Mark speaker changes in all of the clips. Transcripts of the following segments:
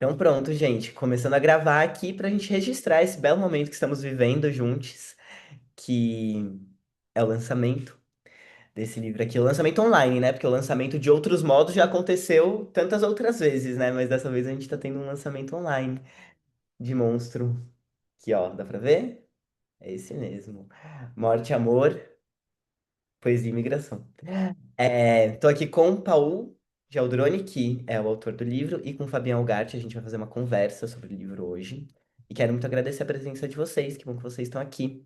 Speaker 1: Então pronto, gente, começando a gravar aqui para a gente registrar esse belo momento que estamos vivendo juntos, que é o lançamento desse livro aqui, o lançamento online, né? Porque o lançamento de outros modos já aconteceu tantas outras vezes, né? Mas dessa vez a gente tá tendo um lançamento online de monstro. Aqui, ó, dá pra ver? É esse mesmo. Morte, Amor, Poesia e Imigração. Tô aqui com o Paul Gialdrone, que é o autor do livro, e com o Fabião Algatti. A gente vai fazer uma conversa sobre o livro hoje. E quero muito agradecer a presença de vocês, que bom que vocês estão aqui.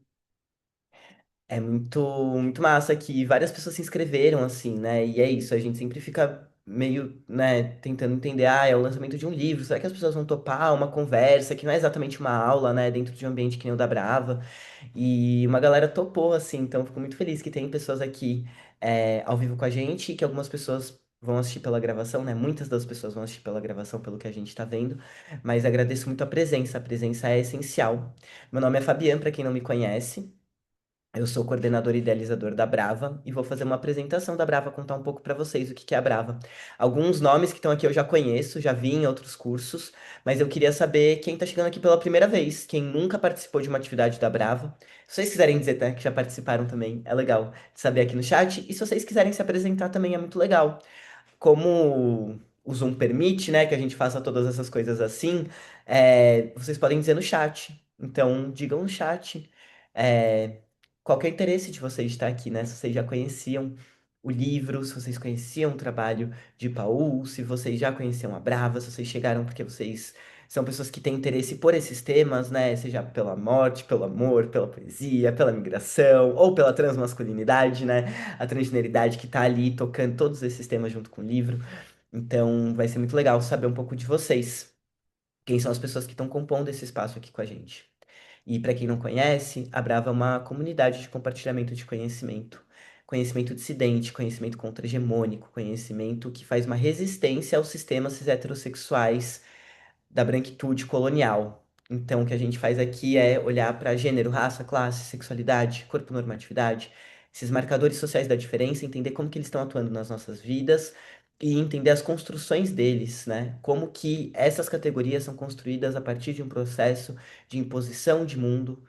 Speaker 1: É muito massa que várias pessoas se inscreveram, assim, né? E é isso, a gente sempre fica meio, né, tentando entender, é o lançamento de um livro, será que as pessoas vão topar uma conversa que não é exatamente uma aula, né, dentro de um ambiente que nem o da Brava? E uma galera topou, assim, então eu fico muito feliz que tem pessoas aqui ao vivo com a gente e que algumas pessoas vão assistir pela gravação, né? Muitas das pessoas vão assistir pela gravação, pelo que a gente tá vendo, mas agradeço muito a presença é essencial. Meu nome é Fabiano, para quem não me conhece. Eu sou coordenador e idealizador da Brava e vou fazer uma apresentação da Brava, contar um pouco para vocês o que que é a Brava. Alguns nomes que estão aqui eu já conheço, já vi em outros cursos, mas eu queria saber quem está chegando aqui pela primeira vez, quem nunca participou de uma atividade da Brava. Se vocês quiserem dizer, tá, que já participaram também, é legal de saber aqui no chat. E se vocês quiserem se apresentar também é muito legal. Como o Zoom permite, né, que a gente faça todas essas coisas assim, vocês podem dizer no chat. Então, digam no chat é, qual que é o interesse de vocês estar aqui, né? Se vocês já conheciam o livro, se vocês conheciam o trabalho de Paul, se vocês já conheciam a Brava, se vocês chegaram porque vocês são pessoas que têm interesse por esses temas, né? Seja pela morte, pelo amor, pela poesia, pela migração ou pela transmasculinidade, né? A transgeneridade que tá ali tocando todos esses temas junto com o livro. Então, vai ser muito legal saber um pouco de vocês. Quem são as pessoas que estão compondo esse espaço aqui com a gente. E para quem não conhece, a Brava é uma comunidade de compartilhamento de conhecimento. Conhecimento dissidente, conhecimento contra-hegemônico, conhecimento que faz uma resistência aos sistemas cis heterossexuais da branquitude colonial. Então, o que a gente faz aqui é olhar para gênero, raça, classe, sexualidade, corpo normatividade, esses marcadores sociais da diferença, entender como que eles estão atuando nas nossas vidas e entender as construções deles, né? Como que essas categorias são construídas a partir de um processo de imposição de mundo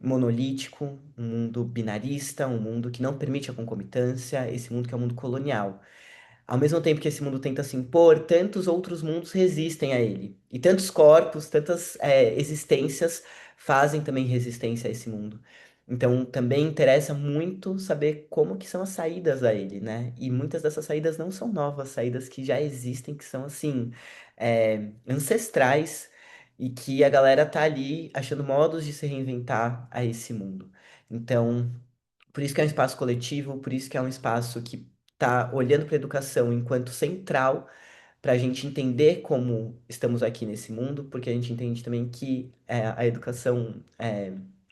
Speaker 1: monolítico, um mundo binarista, um mundo que não permite a concomitância, esse mundo que é o mundo colonial. Ao mesmo tempo que esse mundo tenta se impor, tantos outros mundos resistem a ele. E tantos corpos, tantas existências fazem também resistência a esse mundo. Então, também interessa muito saber como que são as saídas a ele, né? E muitas dessas saídas não são novas, saídas que já existem, que são, assim, ancestrais e que a galera tá ali achando modos de se reinventar a esse mundo. Então, por isso que é um espaço coletivo, por isso que é um espaço que está olhando para a educação enquanto central para a gente entender como estamos aqui nesse mundo, porque a gente entende também que a educação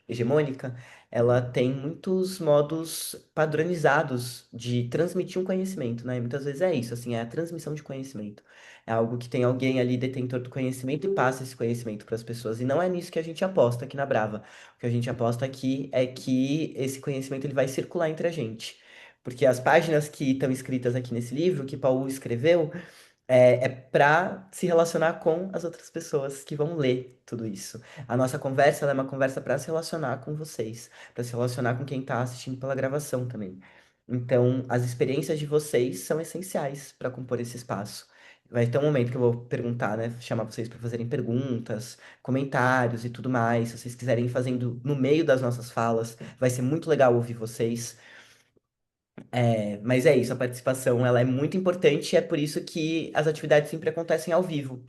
Speaker 1: hegemônica, ela tem muitos modos padronizados de transmitir um conhecimento, né? E muitas vezes é isso, assim, é a transmissão de conhecimento. É algo que tem alguém ali detentor do conhecimento e passa esse conhecimento para as pessoas. E não é nisso que a gente aposta aqui na Brava. O que a gente aposta aqui é que esse conhecimento ele vai circular entre a gente. Porque as páginas que estão escritas aqui nesse livro, que Paulo escreveu, para se relacionar com as outras pessoas que vão ler tudo isso. A nossa conversa, ela é uma conversa para se relacionar com vocês, para se relacionar com quem está assistindo pela gravação também. Então, as experiências de vocês são essenciais para compor esse espaço. Vai ter um momento que eu vou perguntar, né? Chamar vocês para fazerem perguntas, comentários e tudo mais. Se vocês quiserem ir fazendo no meio das nossas falas, vai ser muito legal ouvir vocês. Mas é isso, a participação ela é muito importante e é por isso que as atividades sempre acontecem ao vivo.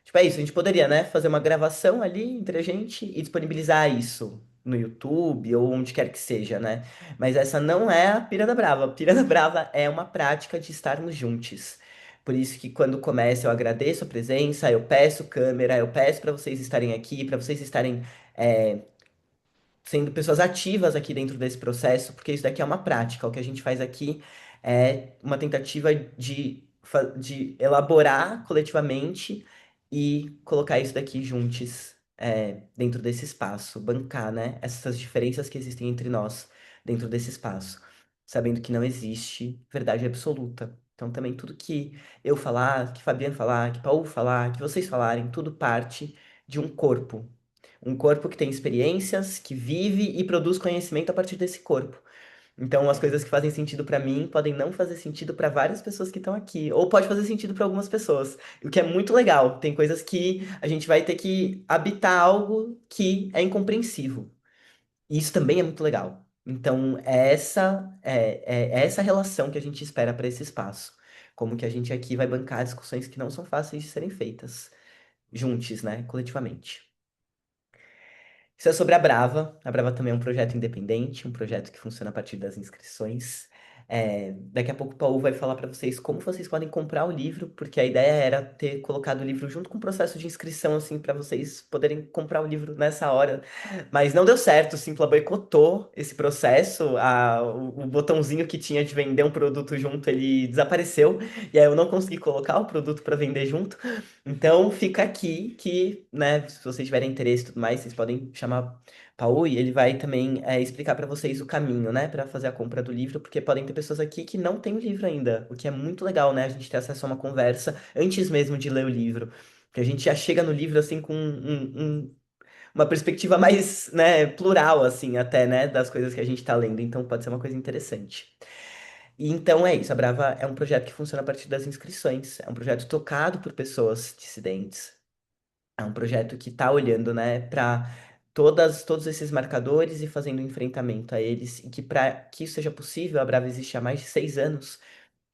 Speaker 1: Tipo, é isso, a gente poderia, né, fazer uma gravação ali entre a gente e disponibilizar isso no YouTube ou onde quer que seja, né? Mas essa não é a Pira da Brava. A Pira da Brava é uma prática de estarmos juntos. Por isso que quando começa eu agradeço a presença, eu peço câmera, eu peço para vocês estarem aqui, para vocês estarem é, sendo pessoas ativas aqui dentro desse processo, porque isso daqui é uma prática. O que a gente faz aqui é uma tentativa de elaborar coletivamente e colocar isso daqui juntos, dentro desse espaço, bancar, né, essas diferenças que existem entre nós dentro desse espaço, sabendo que não existe verdade absoluta. Então também tudo que eu falar, que Fabiano falar, que Paulo falar, que vocês falarem, tudo parte de um corpo. Um corpo que tem experiências, que vive e produz conhecimento a partir desse corpo. Então, as coisas que fazem sentido pra mim podem não fazer sentido pra várias pessoas que estão aqui, ou pode fazer sentido pra algumas pessoas, o que é muito legal. Tem coisas que a gente vai ter que habitar algo que é incompreensível. E isso também é muito legal. Então, é essa relação que a gente espera para esse espaço. Como que a gente aqui vai bancar discussões que não são fáceis de serem feitas, juntos, né, coletivamente. Isso é sobre a Brava. A Brava também é um projeto independente, um projeto que funciona a partir das inscrições. Daqui a pouco o Paulo vai falar para vocês como vocês podem comprar o livro, porque a ideia era ter colocado o livro junto com o processo de inscrição, assim, para vocês poderem comprar o livro nessa hora. Mas não deu certo, o Simpla boicotou esse processo. O botãozinho que tinha de vender um produto junto, ele desapareceu. E aí eu não consegui colocar o produto para vender junto. Então fica aqui que, né, se vocês tiverem interesse e tudo mais, vocês podem chamar Paul e ele vai também explicar para vocês o caminho, né, para fazer a compra do livro, porque podem ter pessoas aqui que não têm o livro ainda, o que é muito legal, né, a gente ter acesso a uma conversa antes mesmo de ler o livro, que a gente já chega no livro assim com uma perspectiva mais, né, plural assim até, né, das coisas que a gente está lendo, então pode ser uma coisa interessante. E então é isso, a Brava é um projeto que funciona a partir das inscrições, é um projeto tocado por pessoas dissidentes, é um projeto que está olhando, né, para todos esses marcadores e fazendo um enfrentamento a eles, e que para que isso seja possível, a Brava existe há mais de 6 anos,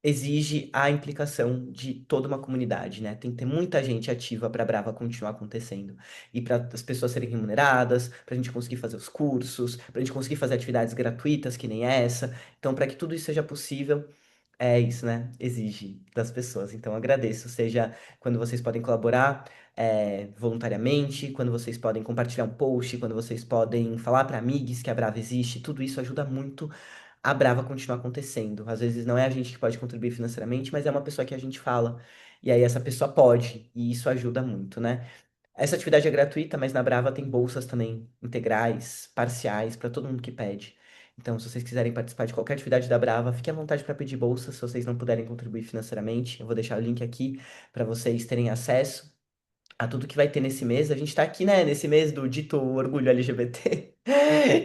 Speaker 1: exige a implicação de toda uma comunidade, né? Tem que ter muita gente ativa para a Brava continuar acontecendo. E para as pessoas serem remuneradas, para a gente conseguir fazer os cursos, para a gente conseguir fazer atividades gratuitas, que nem essa. Então, para que tudo isso seja possível, é isso, né? Exige das pessoas. Então, agradeço, seja quando vocês podem colaborar voluntariamente, quando vocês podem compartilhar um post, quando vocês podem falar para amigos que a Brava existe, tudo isso ajuda muito a Brava continuar acontecendo. Às vezes não é a gente que pode contribuir financeiramente, mas é uma pessoa que a gente fala. E aí essa pessoa pode, e isso ajuda muito, né? Essa atividade é gratuita, mas na Brava tem bolsas também integrais, parciais, para todo mundo que pede. Então, se vocês quiserem participar de qualquer atividade da Brava, fiquem à vontade para pedir bolsa, se vocês não puderem contribuir financeiramente. Eu vou deixar o link aqui para vocês terem acesso a tudo que vai ter nesse mês. A gente tá aqui, né, nesse mês do dito orgulho LGBT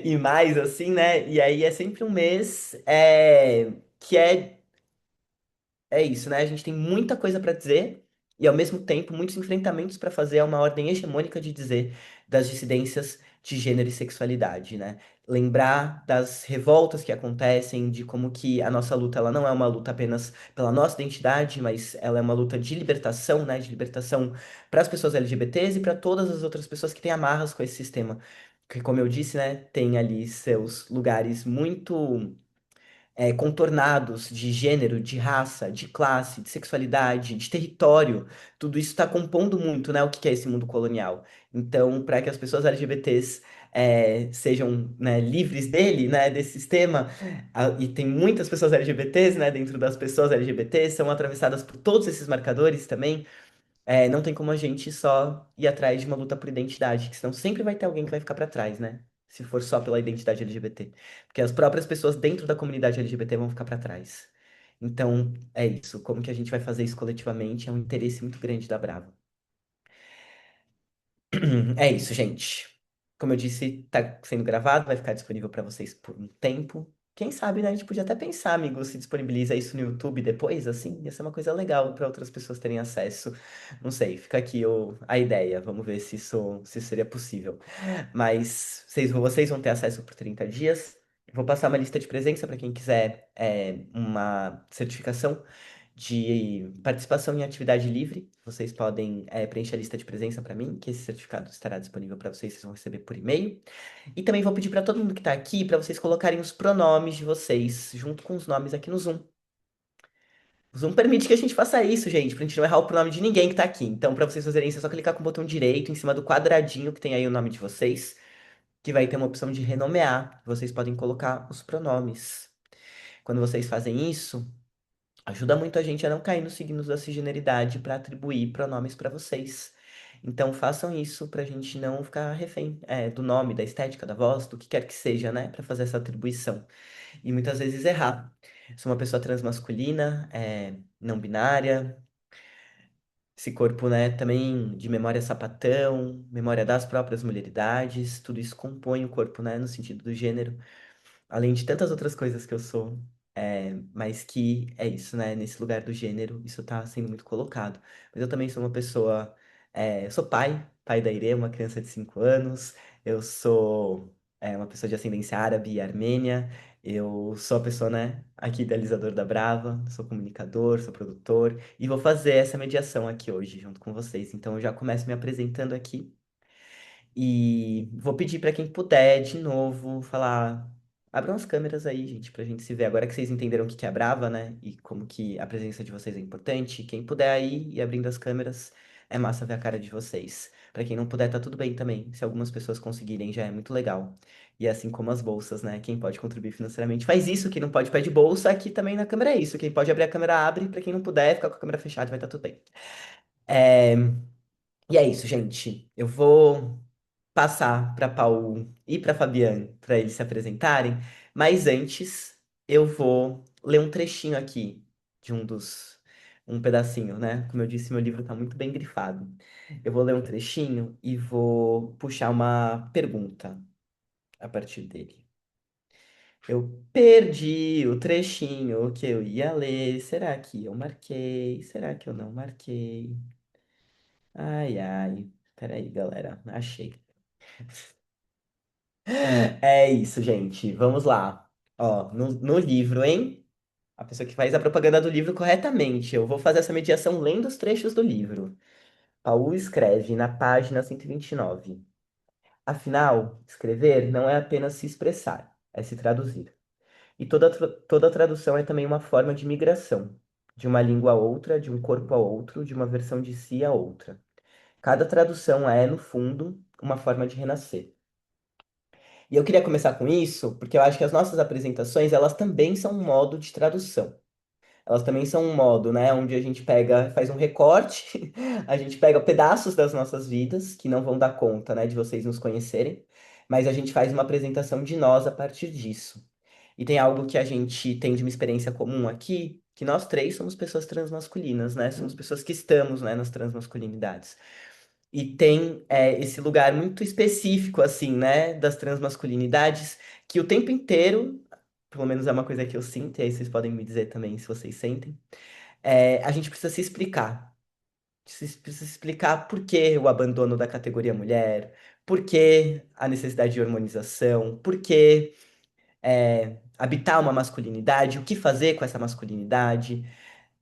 Speaker 1: e mais, assim, né? E aí é sempre um mês que é isso, né? A gente tem muita coisa para dizer e, ao mesmo tempo, muitos enfrentamentos para fazer a uma ordem hegemônica de dizer das dissidências de gênero e sexualidade, né? Lembrar das revoltas que acontecem, de como que a nossa luta ela não é uma luta apenas pela nossa identidade, mas ela é uma luta de libertação, né? De libertação para as pessoas LGBTs e para todas as outras pessoas que têm amarras com esse sistema. Que, como eu disse, né, tem ali seus lugares muito contornados de gênero, de raça, de classe, de sexualidade, de território. Tudo isso está compondo muito, né, o que é esse mundo colonial. Então, para que as pessoas LGBTs sejam, né, livres dele, né, desse sistema, e tem muitas pessoas LGBTs, né, dentro das pessoas LGBTs, são atravessadas por todos esses marcadores também. Não tem como a gente só ir atrás de uma luta por identidade, que senão sempre vai ter alguém que vai ficar pra trás, né? Se for só pela identidade LGBT. Porque as próprias pessoas dentro da comunidade LGBT vão ficar pra trás. Então, é isso. Como que a gente vai fazer isso coletivamente é um interesse muito grande da Brava. É isso, gente. Como eu disse, tá sendo gravado, vai ficar disponível para vocês por um tempo. Quem sabe, né? A gente podia até pensar, amigo, se disponibiliza isso no YouTube depois, assim, ia ser uma coisa legal para outras pessoas terem acesso. Não sei, fica aqui a ideia. Vamos ver se isso seria possível. Mas vocês vão ter acesso por 30 dias. Vou passar uma lista de presença para quem quiser uma certificação de participação em atividade livre. Vocês podem preencher a lista de presença para mim, que esse certificado estará disponível para vocês, vocês vão receber por e-mail. E também vou pedir para todo mundo que está aqui para vocês colocarem os pronomes de vocês junto com os nomes aqui no Zoom. O Zoom permite que a gente faça isso, gente, pra gente não errar o pronome de ninguém que tá aqui. Então, para vocês fazerem isso, é só clicar com o botão direito em cima do quadradinho que tem aí o nome de vocês, que vai ter uma opção de renomear. Vocês podem colocar os pronomes. Quando vocês fazem isso, ajuda muito a gente a não cair nos signos da cisgeneridade para atribuir pronomes para vocês. Então façam isso para a gente não ficar refém do nome, da estética, da voz, do que quer que seja, né? Para fazer essa atribuição. E muitas vezes errar. Sou uma pessoa transmasculina, não binária. Esse corpo, né, também de memória sapatão, memória das próprias mulheridades, tudo isso compõe o corpo, né, no sentido do gênero. Além de tantas outras coisas que eu sou, mas que é isso, né? Nesse lugar do gênero, isso tá sendo muito colocado. Mas eu também sou uma pessoa, eu sou pai da Irê, uma criança de 5 anos, eu sou uma pessoa de ascendência árabe e armênia, eu sou a pessoa, né, aqui idealizador da Brava, sou comunicador, sou produtor, e vou fazer essa mediação aqui hoje, junto com vocês. Então eu já começo me apresentando aqui. E vou pedir para quem puder, de novo, falar. Abram as câmeras aí, gente, pra gente se ver. Agora que vocês entenderam o que que é a Brava, né? E como que a presença de vocês é importante. Quem puder aí e abrindo as câmeras, é massa ver a cara de vocês. Pra quem não puder, tá tudo bem também. Se algumas pessoas conseguirem, já é muito legal. E assim como as bolsas, né? Quem pode contribuir financeiramente faz isso. Quem não pode, pede bolsa. Aqui também na câmera é isso. Quem pode abrir a câmera, abre. Pra quem não puder, ficar com a câmera fechada, vai estar tudo bem. É, E é isso, gente. Eu vou passar para Paulo e para Fabiane para eles se apresentarem, mas antes eu vou ler um trechinho aqui de um pedacinho, né? Como eu disse, meu livro está muito bem grifado. Eu vou ler um trechinho e vou puxar uma pergunta a partir dele. Eu perdi o trechinho que eu ia ler. Será que eu marquei? Será que eu não marquei? Ai, ai. Peraí, galera. Achei. É isso, gente. Vamos lá. Ó, no livro, hein? A pessoa que faz a propaganda do livro corretamente. Eu vou fazer essa mediação lendo os trechos do livro. Paulo escreve na página 129. Afinal, escrever não é apenas se expressar, é se traduzir. E toda tradução é também uma forma de migração, de uma língua a outra, de um corpo a outro, de uma versão de si a outra. Cada tradução é, no fundo, uma forma de renascer. E eu queria começar com isso, porque eu acho que as nossas apresentações, elas também são um modo de tradução. Elas também são um modo, né, onde a gente pega, faz um recorte, a gente pega pedaços das nossas vidas, que não vão dar conta, né, de vocês nos conhecerem, mas a gente faz uma apresentação de nós a partir disso. E tem algo que a gente tem de uma experiência comum aqui, que nós três somos pessoas transmasculinas, né? Somos pessoas que estamos, né, nas transmasculinidades. E tem esse lugar muito específico, assim, né, das transmasculinidades, que o tempo inteiro, pelo menos é uma coisa que eu sinto, e aí vocês podem me dizer também se vocês sentem, a gente precisa se explicar. Precisa se explicar por que o abandono da categoria mulher, por que a necessidade de hormonização, por que habitar uma masculinidade, o que fazer com essa masculinidade.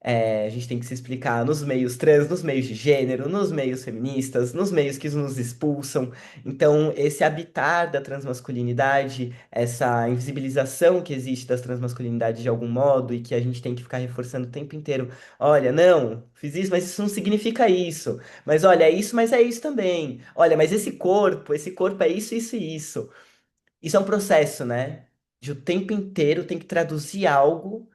Speaker 1: A gente tem que se explicar nos meios trans, nos meios de gênero, nos meios feministas, nos meios que nos expulsam. Então, esse habitar da transmasculinidade, essa invisibilização que existe das transmasculinidades de algum modo e que a gente tem que ficar reforçando o tempo inteiro. Olha, não, fiz isso, mas isso não significa isso. Mas olha, é isso, mas é isso também. Olha, mas esse corpo é isso, isso e isso. Isso é um processo, né? De o tempo inteiro tem que traduzir algo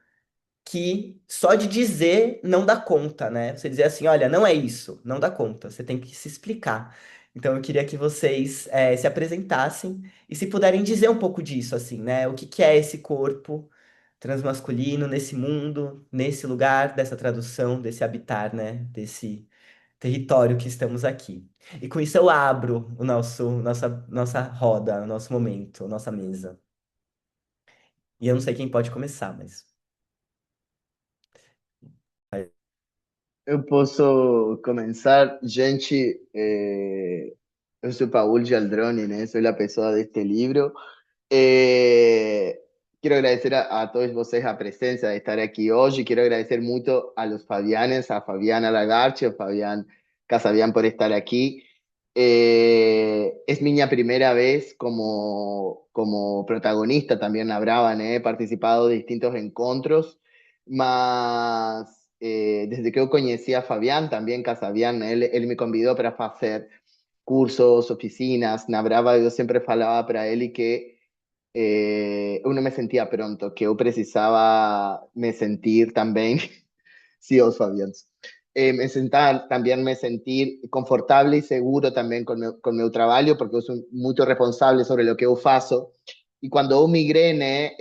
Speaker 1: que só de dizer não dá conta, né? Você dizer assim, olha, não é isso, não dá conta, você tem que se explicar. Então eu queria que vocês se apresentassem e se puderem dizer um pouco disso, assim, né? O que que é esse corpo transmasculino nesse mundo, nesse lugar, dessa tradução, desse habitar, né? Desse território que estamos aqui. E com isso eu abro nossa roda, o nosso momento, nossa mesa. E eu não sei quem pode começar, mas.
Speaker 2: Eu posso começar, gente. Eu sou Paul Gialdroni, né? Sou a pessoa deste livro. Quiero agradecer a todos vocês a presença de estar aqui hoje. Quiero agradecer muito a los Fabianes, a Fabiana Lagarche, a Fabián Casabian por estar aquí. Es mi primera vez como protagonista también la Bravan, he participado de distintos encuentros, mas desde que yo conocí a Fabián, también Casabian, él me convidó para hacer cursos, oficinas, na Brava yo siempre falaba para él y que uno me sentía pronto, que yo precisaba me sentir también. Sí, os Fabián. También me sentir confortable y seguro también con mi trabajo, porque yo soy muy responsable sobre lo que yo faço. E quando eu migrei, né,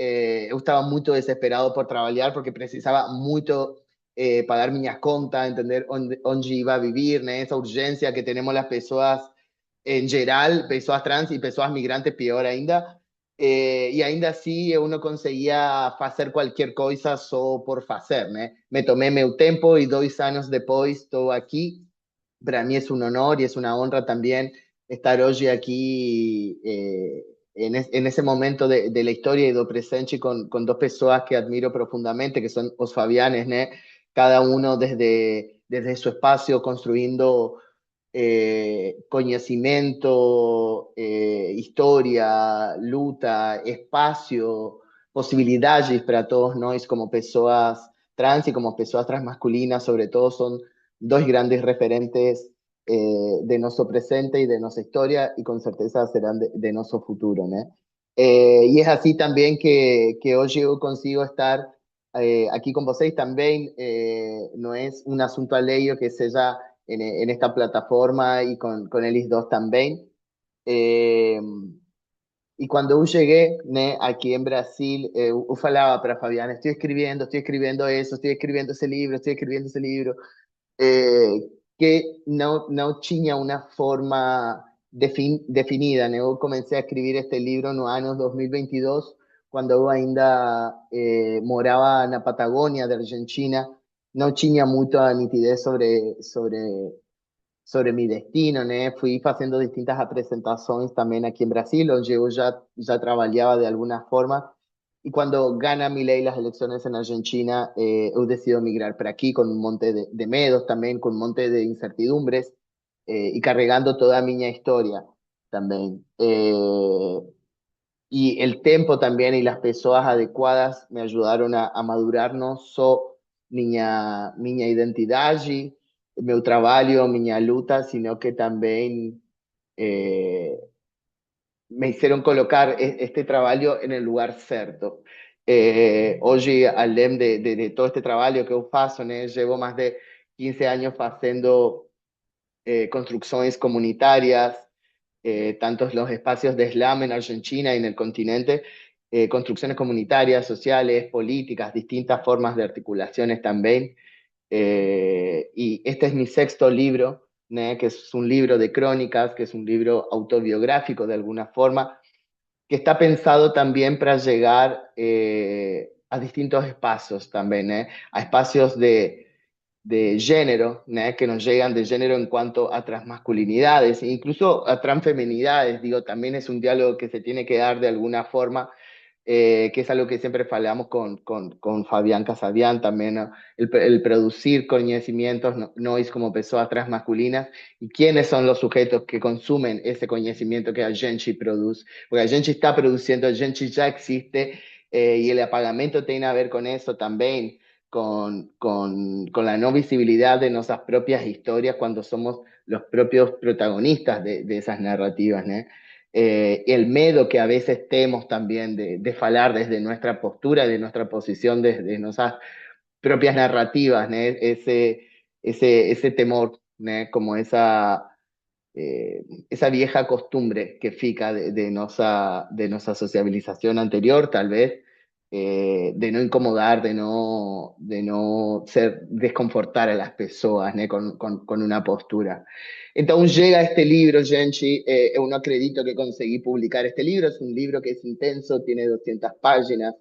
Speaker 2: eu estava muito desesperado por trabalhar porque precisava muito pagar minhas contas, entender onde iba a vivir, né, essa urgência que temos as pessoas em geral, pessoas trans e pessoas migrantes, pior ainda. E ainda assim eu não conseguia fazer qualquer coisa só por fazer, né? Me tomei meu tempo e 2 anos depois estou aqui. Para mí es un honor y es una honra también estar hoy aquí en ese momento de la historia y do presente con dos personas que admiro profundamente, que son os Fabianes, ¿no? Cada uno desde su espacio construyendo conocimiento, historia, luta, espacio, posibilidades para todos nós como personas trans y como personas transmasculinas, sobre todo son dos grandes referentes de nuestro presente y de nuestra historia y con certeza serán de nuestro futuro, ¿no? Y es así también que hoy yo consigo estar aquí con vosotros también, no es un asunto a ley que sea en esta plataforma y con Elis 2 también. Eh, y cuando yo llegué, né, aquí en Brasil, yo falaba para Fabián, estoy escribiendo eso, estoy escribiendo ese libro, estoy escribiendo ese libro que no tenía una forma definida. ¿No? Yo comencé a escribir este libro en los años 2022, cuando yo ainda moraba en la Patagonia de Argentina. No tenía mucha nitidez sobre mi destino, ¿no? Fui haciendo distintas presentaciones también aquí en Brasil, donde yo ya trabajaba de alguna forma. Y cuando gana Milei las elecciones en Argentina, yo decido migrar para aquí con un monte de medos también, con un monte de incertidumbres y cargando toda mi historia también. Y el tiempo también y las personas adecuadas me ayudaron a madurar no solo mi identidad, mi trabajo, mi luta, sino que también eh, me hicieron colocar este trabajo en el lugar cierto. Hoy, além de todo este trabajo que yo faço, né, llevo más de 15 años haciendo construcciones comunitarias, tanto los espacios de slam en Argentina y en el continente, construcciones comunitarias, sociales, políticas, distintas formas de articulaciones también. Y este es mi sexto libro, ¿no? Que es un libro de crónicas, que es un libro autobiográfico de alguna forma, que está pensado también para llegar a distintos espacios también, a espacios de género, ¿no? Que nos llegan de género en cuanto a transmasculinidades, e incluso a transfeminidades, digo, también es un diálogo que se tiene que dar de alguna forma, que es algo que siempre hablamos con Fabián Casabian también, ¿no? El producir conocimientos no es como personas transmasculinas, y quiénes son los sujetos que consumen ese conocimiento que a gente produce, porque a gente está produciendo, a gente ya existe, y el apagamiento tiene a ver con eso también, con la no visibilidad de nuestras propias historias cuando somos los propios protagonistas de esas narrativas, ¿no? El miedo que a veces tenemos también de falar desde nuestra postura, de nuestra posición, desde nuestras propias narrativas, ¿no? Ese temor, ¿no? Como esa vieja costumbre que fica de nuestra sociabilización anterior, tal vez, de no incomodar, de no desconfortar a las personas, ¿no? Con una postura. Entonces llega este libro, Genchi, yo no acredito que conseguí publicar este libro, es un libro que es intenso, tiene 200 páginas,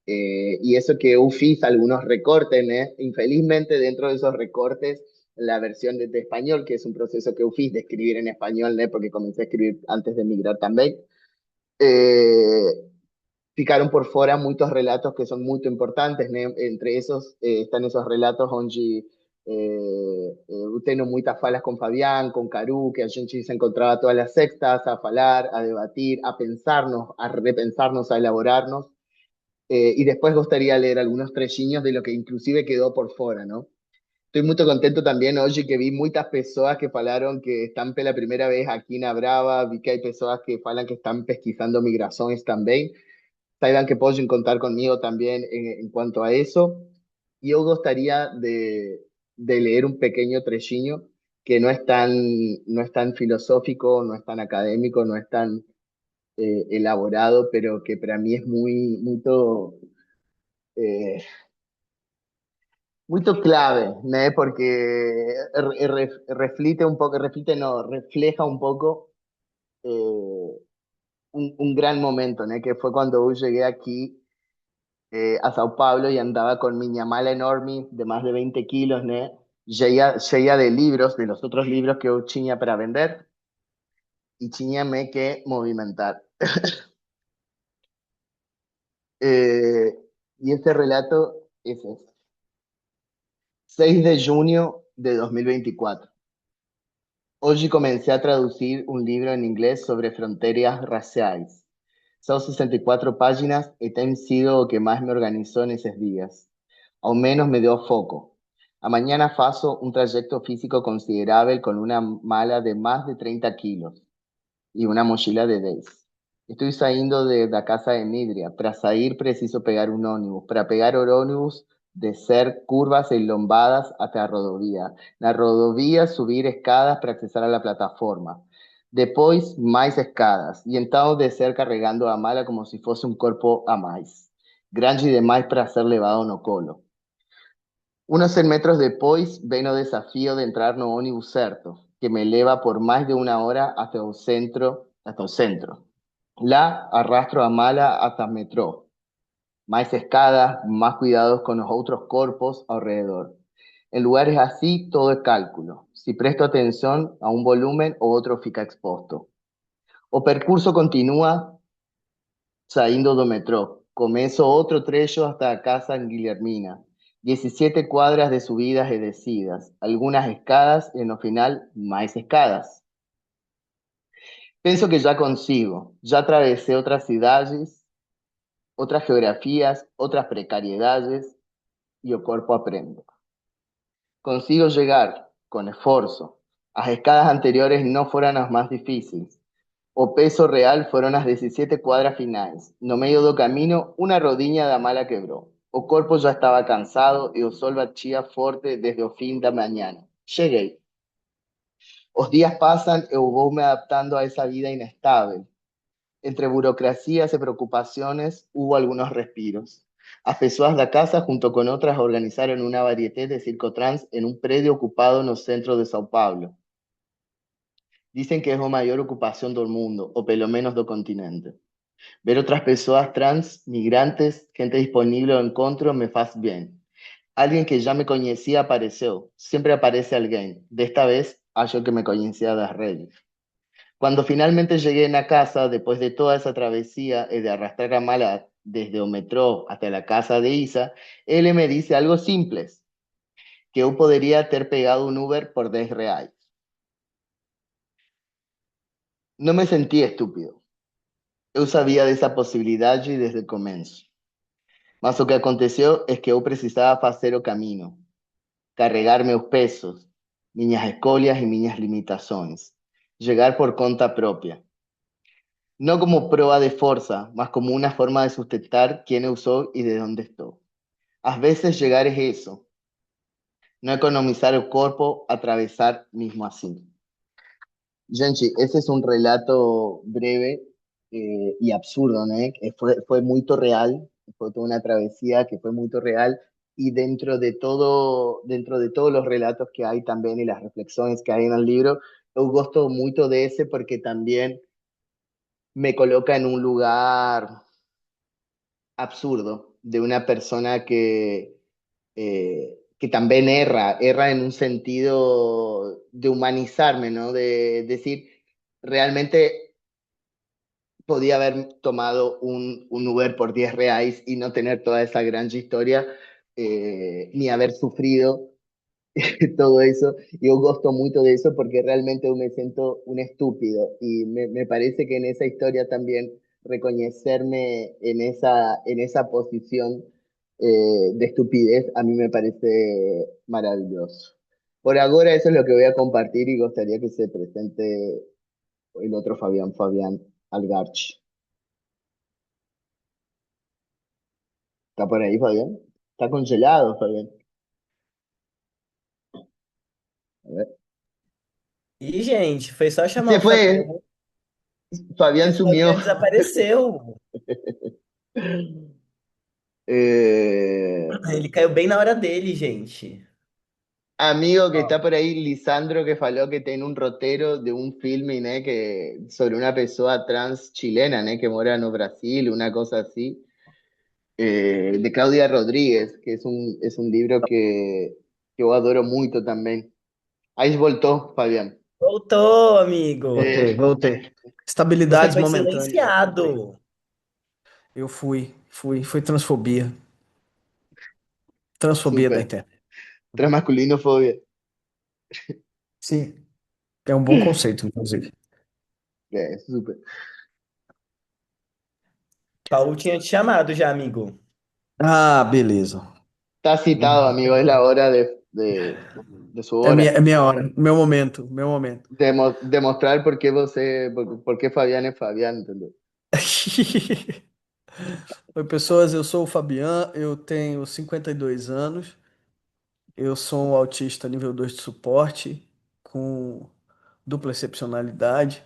Speaker 2: y eso que eu fiz algunos recortes, ¿no? Infelizmente dentro de esos recortes, la versión de español, que es un proceso que eu fiz de escribir en español, ¿no? Porque comencé a escribir antes de migrar también, eh, ficaron por fuera muchos relatos que son muy importantes, ¿no? Entre esos están esos relatos onde eu tenho muitas falas con Fabián, con Caru, que a gente se encontraba todas las sextas a falar, a debatir, a pensarnos, a repensarnos, a elaborarnos. Y después gustaría leer algunos trechiños de lo que inclusive quedó por fuera, ¿no? Estoy muy contento también hoy que vi muchas personas que falaron que están por la primera vez aquí en Brava, vi que hay personas que falan que están pesquisando migraciones también. Saben que pueden contar conmigo también en cuanto a eso. Y yo gustaría de leer un pequeño trechiño que no es tan filosófico, no es tan académico, no es tan elaborado, pero que para mí es muy, eh, muy clave, ¿no? Porque reflite un poco, reflite no, refleja un poco un gran momento, ¿no? Que fue cuando yo llegué aquí a Sao Paulo y andaba con mi ñamala enorme de más de 20 kilos, ¿no? Llena de libros, de los otros libros que yo tenía para vender, y teníame que movimentar. Eh, y este relato es ese. 6 de junio de 2024. Hoy comencé a traducir un libro en inglés sobre fronteras raciales. Son 64 páginas y tem sido o que más me organizó en esos días. Ao menos me dio foco. A mañana faço un trayecto físico considerable con una mala de más de 30 kilos y una mochila de 10. Estoy saindo da casa de Nidria. Para sair preciso pegar un ónibus. Para pegar o ónibus, descer curvas e lombadas até a rodovia. Na rodovia, subir escadas para accesar a la plataforma. Depois, mais escadas. E então descer carregando a mala como se fosse um corpo a mais. Grande demais para ser levado no colo. Unos 100 metros depois, ven o desafío de entrar no ónibus certo, que me eleva por más de una hora hasta el centro, hasta el centro. Lá, arrastro a mala hasta metrô. Más escadas, más cuidados con los otros corpos alrededor. En lugares así, todo es cálculo. Si presto atención a un volumen o otro fica expuesto. O percurso continúa saindo do metrô. Começo outro trecho hasta a casa en Guillermina. 17 cuadras de subidas y descidas, algunas escadas y en lo final más escadas. Pienso que ya consigo, ya atravesé otras ciudades, otras geografías, otras precariedades y el cuerpo aprendo. Consigo llegar, con esfuerzo. Las escadas anteriores no fueron las más difíciles. O peso real fueron las 17 cuadras finais. No medio do camino, una rodinha da mala quebró. O corpo ya estaba cansado y o sol batia forte desde o fin da mañana. Cheguei. Os días pasan e eu vou me adaptando a esa vida inestable. Entre burocracias y preocupaciones hubo algunos respiros. As pessoas da casa, junto con otras, organizaron una varieté de circotrans en un predio ocupado en el centro de Sao Paulo. Dicen que es la mayor ocupación del mundo, o pelo menos do continente. Ver otras personas trans, migrantes, gente disponible o encontro me faz bien. Alguien que ya me conocía apareció. Siempre aparece alguien. De esta vez, yo que me conocía de las redes. Cuando finalmente llegué a la casa, después de toda esa travesía y de arrastrar a mala desde el metro hasta la casa de Isa, él me dice algo simple, que yo podría ter pegado un Uber por 10 reais. No me sentí estúpido. Yo sabía de esa posibilidad y desde el comienzo. Mas o que aconteceu es que yo precisaba hacer o camino, carregarme los pesos, minhas escolhas y minhas limitaciones, llegar por conta propia. No como prueba de fuerza, mas como una forma de sustentar quién eu sou y de dónde estoy. A veces llegar es eso, no economizar el cuerpo, atravesar mismo así. Gente, ese es un relato breve y absurdo, ¿no? Que fue muy real, fue toda una travesía que fue muy real y dentro de todos los relatos que hay también y las reflexiones que hay en el libro, yo gosto mucho de ese porque también me coloca en un lugar absurdo de una persona que también erra en un sentido de humanizarme, ¿no? De decir, realmente podía haber tomado un Uber por 10 reais y no tener toda esa gran historia, ni haber sufrido todo eso. Yo gosto mucho de eso porque realmente yo me siento un estúpido y me parece que en esa historia también reconocerme en esa posición de estupidez a mí me parece maravilloso. Por ahora eso es lo que voy a compartir y gustaría que se presente el otro Fabián Algarch. ¿Está por ahí, Fabián? Está congelado, Fabián. A ver.
Speaker 1: E, gente, foi só chamar
Speaker 2: Se
Speaker 1: o
Speaker 2: fue,
Speaker 1: Fabiano.
Speaker 2: Fabián
Speaker 1: O
Speaker 2: sumió.
Speaker 1: Fabiano desapareceu.
Speaker 2: Eh,
Speaker 1: Ele caiu bem na hora dele, gente.
Speaker 2: amigo que
Speaker 1: Ó,
Speaker 2: está por ahí, Lisandro, que faló que tiene un rotero de un filme, ¿né? Que, sobre una persona trans chilena, ¿né? Que mora no Brasil, una cosa así. De Claudia Rodríguez, que es un libro que yo adoro mucho también. Ahí voltó, Fabián.
Speaker 1: voltou,
Speaker 3: Voltei,
Speaker 1: amigo.
Speaker 3: voltei.
Speaker 1: Você
Speaker 3: Estabilidades
Speaker 1: foi
Speaker 3: momentâneas, mas voltei.
Speaker 1: silenciado.
Speaker 3: Foi transfobia. Transfobia da
Speaker 2: Súper.
Speaker 3: internet.
Speaker 2: Transmasculinofobia.
Speaker 3: Sim, é um bom conceito, inclusive.
Speaker 2: Súper.
Speaker 1: Paulo tinha te chamado já, amigo.
Speaker 3: Ah, beleza.
Speaker 2: Está citado, amigo, es la hora de su hora.
Speaker 3: É minha hora, meu momento, meu momento.
Speaker 2: Demostrar por qué por qué Fabián es Fabián, ¿entendés?
Speaker 3: Oi, pessoas, eu sou o Fabian, eu tenho 52 anos, eu sou um autista nível 2 de suporte, com dupla excepcionalidade.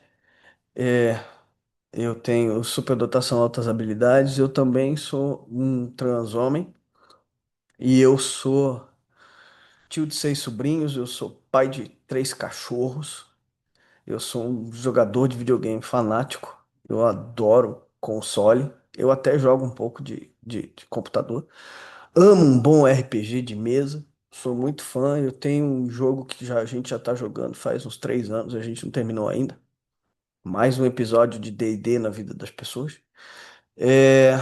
Speaker 3: É, eu tenho superdotação altas habilidades, eu também sou um transhomem e eu sou tio de 6 sobrinhos, eu sou pai de 3 cachorros, eu sou um jogador de videogame fanático, eu adoro console, eu até jogo um pouco de computador, amo um bom RPG de mesa, sou muito fã, eu tenho um jogo que a gente já tá jogando faz uns 3 anos, a gente não terminou ainda. Mais um episódio de D&D na vida das pessoas. É,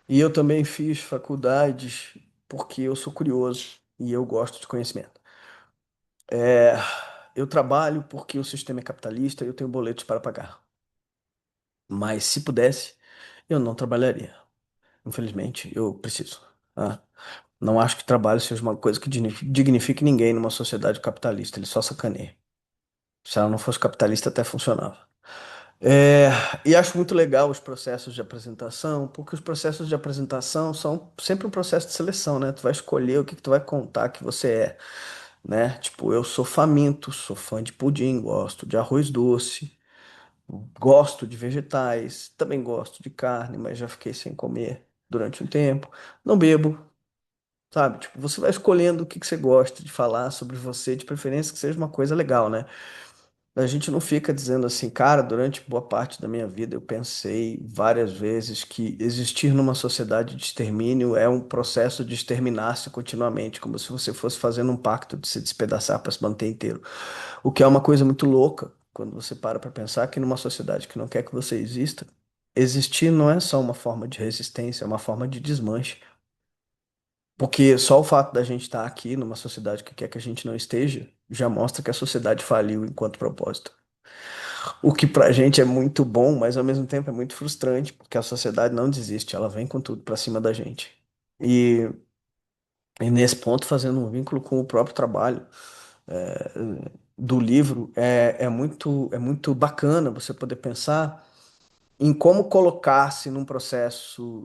Speaker 3: E eu também fiz faculdades porque eu sou curioso e eu gosto de conhecimento. É, Eu trabalho porque o sistema é capitalista e eu tenho boletos para pagar. Mas se pudesse, eu não trabalharia. Infelizmente, eu preciso. Ah, não acho que trabalho seja uma coisa que dignifique ninguém numa sociedade capitalista. Ele só sacaneia. Se ela não fosse capitalista, até funcionava. É, e acho muito legal os processos de apresentação, porque os processos de apresentação são sempre um processo de seleção, né? Tu vai escolher o que que tu vai contar que você é, né? Tipo, eu sou faminto, sou fã de pudim, gosto de arroz doce, gosto de vegetais, também gosto de carne, mas já fiquei sem comer durante um tempo. Não bebo, sabe? Tipo, você vai escolhendo o que que você gosta de falar sobre você, de preferência que seja uma coisa legal, né? A gente não fica dizendo assim, cara, durante boa parte da minha vida eu pensei várias vezes que existir numa sociedade de extermínio é um processo de exterminar-se continuamente, como se você fosse fazendo um pacto de se despedaçar para se manter inteiro. O que é uma coisa muito louca quando você para pensar que numa sociedade que não quer que você exista, existir não é só uma forma de resistência, é uma forma de desmanche. Porque só o fato da gente estar aqui numa sociedade que quer que a gente não esteja já mostra que a sociedade faliu enquanto propósito. O que pra gente é muito bom, mas ao mesmo tempo é muito frustrante, porque a sociedade não desiste, ela vem com tudo pra cima da gente. E, e nesse ponto, fazendo um vínculo com o próprio trabalho do livro, é muito bacana você poder pensar em como colocar-se num processo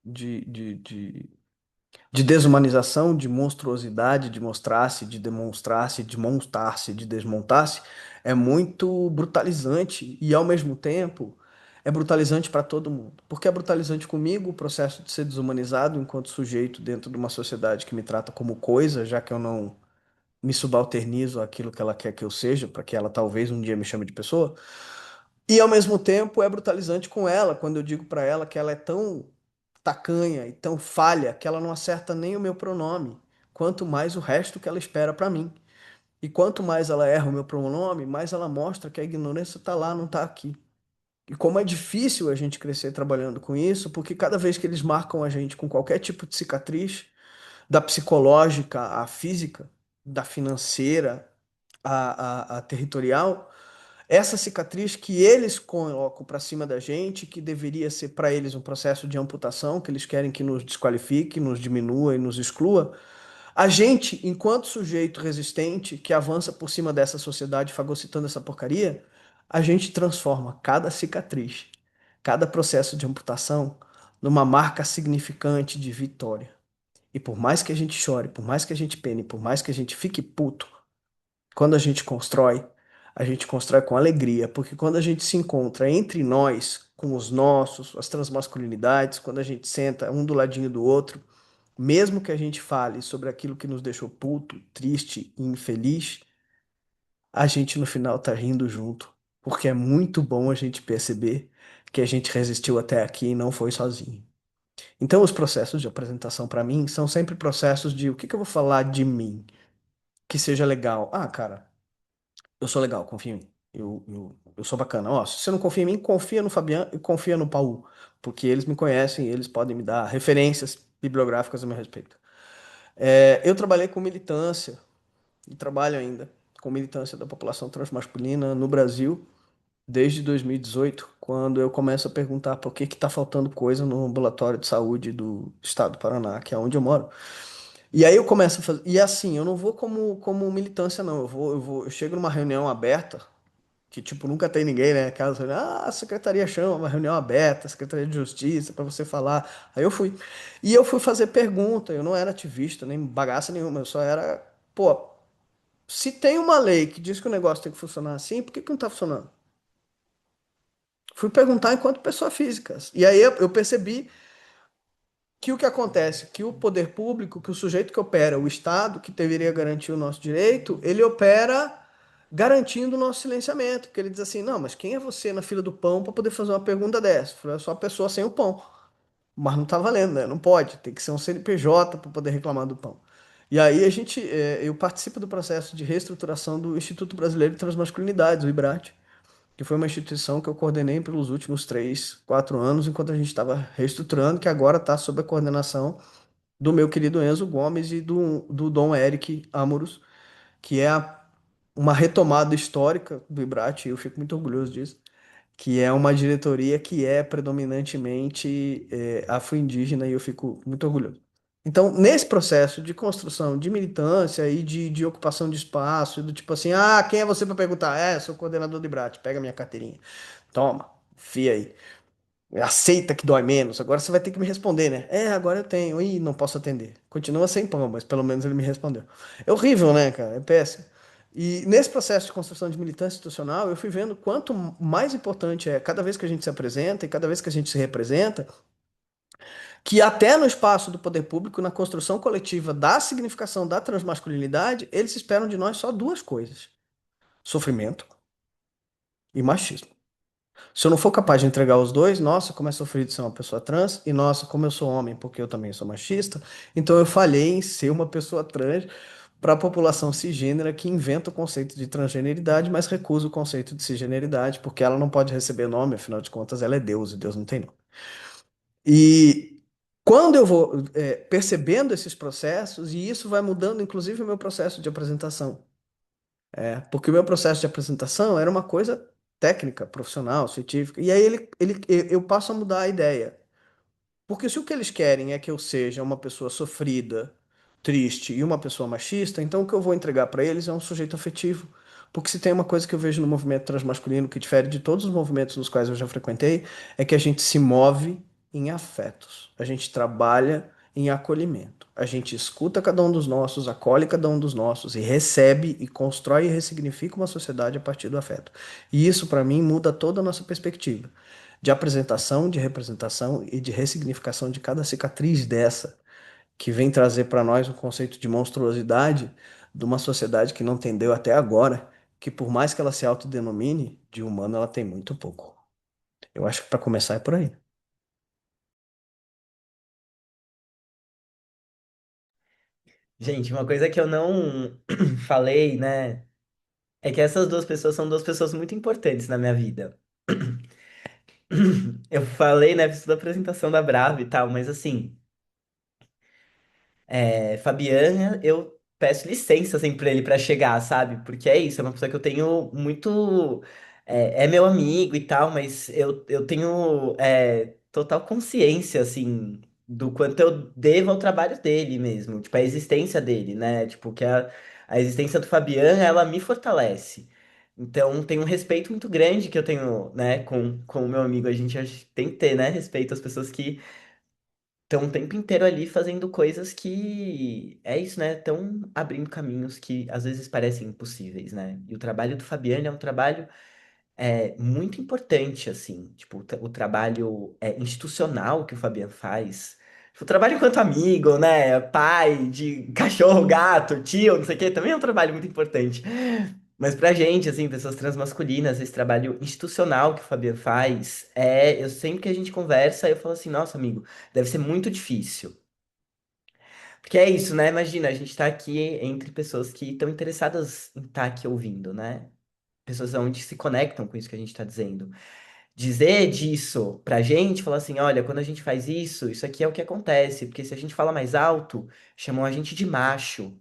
Speaker 3: de de desumanização, de monstruosidade, de mostrar-se, de demonstrar-se, de montar-se, de desmontar-se, é muito brutalizante e, ao mesmo tempo, é brutalizante para todo mundo. Porque é brutalizante comigo o processo de ser desumanizado enquanto sujeito dentro de uma sociedade que me trata como coisa, já que eu não me subalternizo àquilo que ela quer que eu seja, para que ela talvez um dia me chame de pessoa. E ao mesmo tempo é brutalizante com ela, quando eu digo para ela que ela é tão tacanha e tão falha que ela não acerta nem o meu pronome, quanto mais o resto que ela espera para mim. E quanto mais ela erra o meu pronome, mais ela mostra que a ignorância está lá, não está aqui. E como é difícil a gente crescer trabalhando com isso, porque cada vez que eles marcam a gente com qualquer tipo de cicatriz, da psicológica à física, da financeira à territorial, essa cicatriz que eles colocam para cima da gente, que deveria ser para eles um processo de amputação, que eles querem que nos desqualifique, nos diminua e nos exclua, a gente, enquanto sujeito resistente que avança por cima dessa sociedade fagocitando essa porcaria, a gente transforma cada cicatriz, cada processo de amputação numa marca significante de vitória. E por mais que a gente chore, por mais que a gente pene, por mais que a gente fique puto, quando a gente constrói, a gente constrói com alegria, porque quando a gente se encontra entre nós, com os nossos, as transmasculinidades, quando a gente senta um do ladinho do outro, mesmo que a gente fale sobre aquilo que nos deixou puto, triste e infeliz, a gente no final tá rindo junto, porque é muito bom a gente perceber que a gente resistiu até aqui e não foi sozinho. Então, os processos de apresentação para mim são sempre processos de o que que eu vou falar de mim que seja legal. Ah, cara, eu sou legal, confia em mim. Eu sou bacana. Ó, se você não confia em mim, confia no Fabiano e confia no Paulo, porque eles me conhecem e eles podem me dar referências bibliográficas a meu respeito. Eu trabalhei com militância e trabalho ainda com militância da população transmasculina no Brasil desde 2018, quando eu começo a perguntar por que está faltando coisa no ambulatório de saúde do estado do Paraná, que é onde eu moro. E aí eu começo a fazer. E assim, eu não vou como militância, não. Eu chego numa reunião aberta, que tipo, nunca tem ninguém, né? Aquelas reuniões, a secretaria chama uma reunião aberta, Secretaria de Justiça, para você falar. Aí eu fui. E eu fui fazer pergunta, eu não era ativista, nem bagaça nenhuma, eu só era, pô, se tem uma lei que diz que o negócio tem que funcionar assim, por que que não tá funcionando? Fui perguntar enquanto pessoa física. E aí eu percebi que o que acontece, que o poder público, que o sujeito que opera, o Estado, que deveria garantir o nosso direito, ele opera garantindo o nosso silenciamento, porque ele diz assim, não, mas quem é você na fila do pão para poder fazer uma pergunta dessa? Eu falei, é só a pessoa sem o pão. Mas não tá valendo, né? Não pode, tem que ser um CNPJ para poder reclamar do pão. E aí eu participo do processo de reestruturação do Instituto Brasileiro de Transmasculinidades, o IBRAT, que foi uma instituição que eu coordenei pelos últimos 3, 4 anos, enquanto a gente estava reestruturando, que agora está sob a coordenação do meu querido Enzo Gomes e do Dom Eric Amoros, que é uma retomada histórica do IBRAT, e eu fico muito orgulhoso disso, que é uma diretoria que é predominantemente afro-indígena, e eu fico muito orgulhoso. Então, nesse processo de construção de militância e de ocupação de espaço, do tipo assim, ah, quem é você para perguntar? Sou coordenador do IBRAT, pega minha carteirinha. Toma, fia aí. Aceita que dói menos. Agora você vai ter que me responder, né? Agora eu tenho. Ih, não posso atender. Continua sem pão, mas pelo menos ele me respondeu. É horrível, né, cara? É péssimo. E nesse processo de construção de militância institucional, eu fui vendo quanto mais importante é cada vez que a gente se apresenta e cada vez que a gente se representa, que até no espaço do poder público, na construção coletiva da significação da transmasculinidade, eles esperam de nós só duas coisas: sofrimento e machismo. Se eu não for capaz de entregar os dois, nossa, como é sofrido ser uma pessoa trans, e nossa, como eu sou homem, porque eu também sou machista, então eu falhei em ser uma pessoa trans para a população cisgênera que inventa o conceito de transgeneridade, mas recusa o conceito de cisgeneridade, porque ela não pode receber nome, afinal de contas, ela é Deus e Deus não tem nome. E quando eu vou percebendo esses processos, e isso vai mudando, inclusive, o meu processo de apresentação. Porque o meu processo de apresentação era uma coisa técnica, profissional, científica, e aí eu passo a mudar a ideia. Porque se o que eles querem é que eu seja uma pessoa sofrida, triste e uma pessoa machista, então o que eu vou entregar para eles é um sujeito afetivo. Porque se tem uma coisa que eu vejo no movimento transmasculino que difere de todos os movimentos nos quais eu já frequentei, é que a gente se move em afetos. A gente trabalha em acolhimento. A gente escuta cada um dos nossos, acolhe cada um dos nossos e recebe e constrói e ressignifica uma sociedade a partir do afeto. E isso, para mim, muda toda a nossa perspectiva de apresentação, de representação e de ressignificação de cada cicatriz dessa, que vem trazer para nós o conceito de monstruosidade de uma sociedade que não entendeu até agora que, por mais que ela se autodenomine, de humano ela tem muito pouco. Eu acho que para começar é por aí.
Speaker 1: Gente, uma coisa que eu não falei, né, é que essas duas pessoas são duas pessoas muito importantes na minha vida. Eu falei, né, fiz toda a apresentação da Brava e tal, mas assim. Fabiana, eu peço licença assim pra ele pra chegar, sabe? Porque é isso, é uma pessoa que eu tenho muito. É meu amigo e tal, mas eu tenho total consciência, assim, do quanto eu devo ao trabalho dele mesmo, tipo, a existência dele, né? Tipo, que a existência do Fabiano, ela me fortalece. Então, tem um respeito muito grande que eu tenho, né, com o meu amigo. A gente tem que ter, né, respeito às pessoas que estão o tempo inteiro ali fazendo coisas que é isso, né? Estão abrindo caminhos que às vezes parecem impossíveis, né? E o trabalho do Fabiano é um trabalho muito importante, assim, tipo, o trabalho institucional que o Fabiano faz. Tipo, o trabalho enquanto amigo, né? Pai de cachorro, gato, tio, não sei o quê, também é um trabalho muito importante. Mas pra gente, assim, pessoas transmasculinas, esse trabalho institucional que o Fabiano faz, eu sempre que a gente conversa, eu falo assim, nossa, amigo, deve ser muito difícil. Porque é isso, né? Imagina, a gente tá aqui entre pessoas que estão interessadas em estar aqui ouvindo, né? Pessoas onde se conectam com isso que a gente tá dizendo. Dizer disso pra gente, falar assim, olha, quando a gente faz isso, isso aqui é o que acontece, porque se a gente fala mais alto, chamam a gente de macho.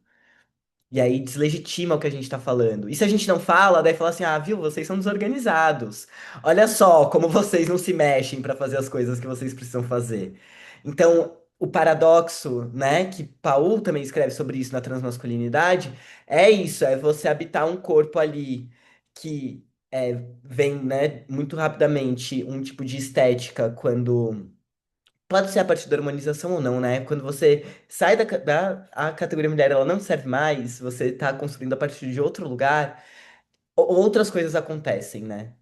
Speaker 1: E aí deslegitima o que a gente tá falando. E se a gente não fala, daí fala assim: ah, viu, vocês são desorganizados. Olha só como vocês não se mexem para fazer as coisas que vocês precisam fazer. Então, o paradoxo, né, que Paul também escreve sobre isso na transmasculinidade, é isso: é você habitar um corpo ali que vem, né, muito rapidamente um tipo de estética quando. Pode ser a partir da harmonização ou não, né? Quando você sai a categoria mulher, ela não serve mais, você tá construindo a partir de outro lugar, outras coisas acontecem, né?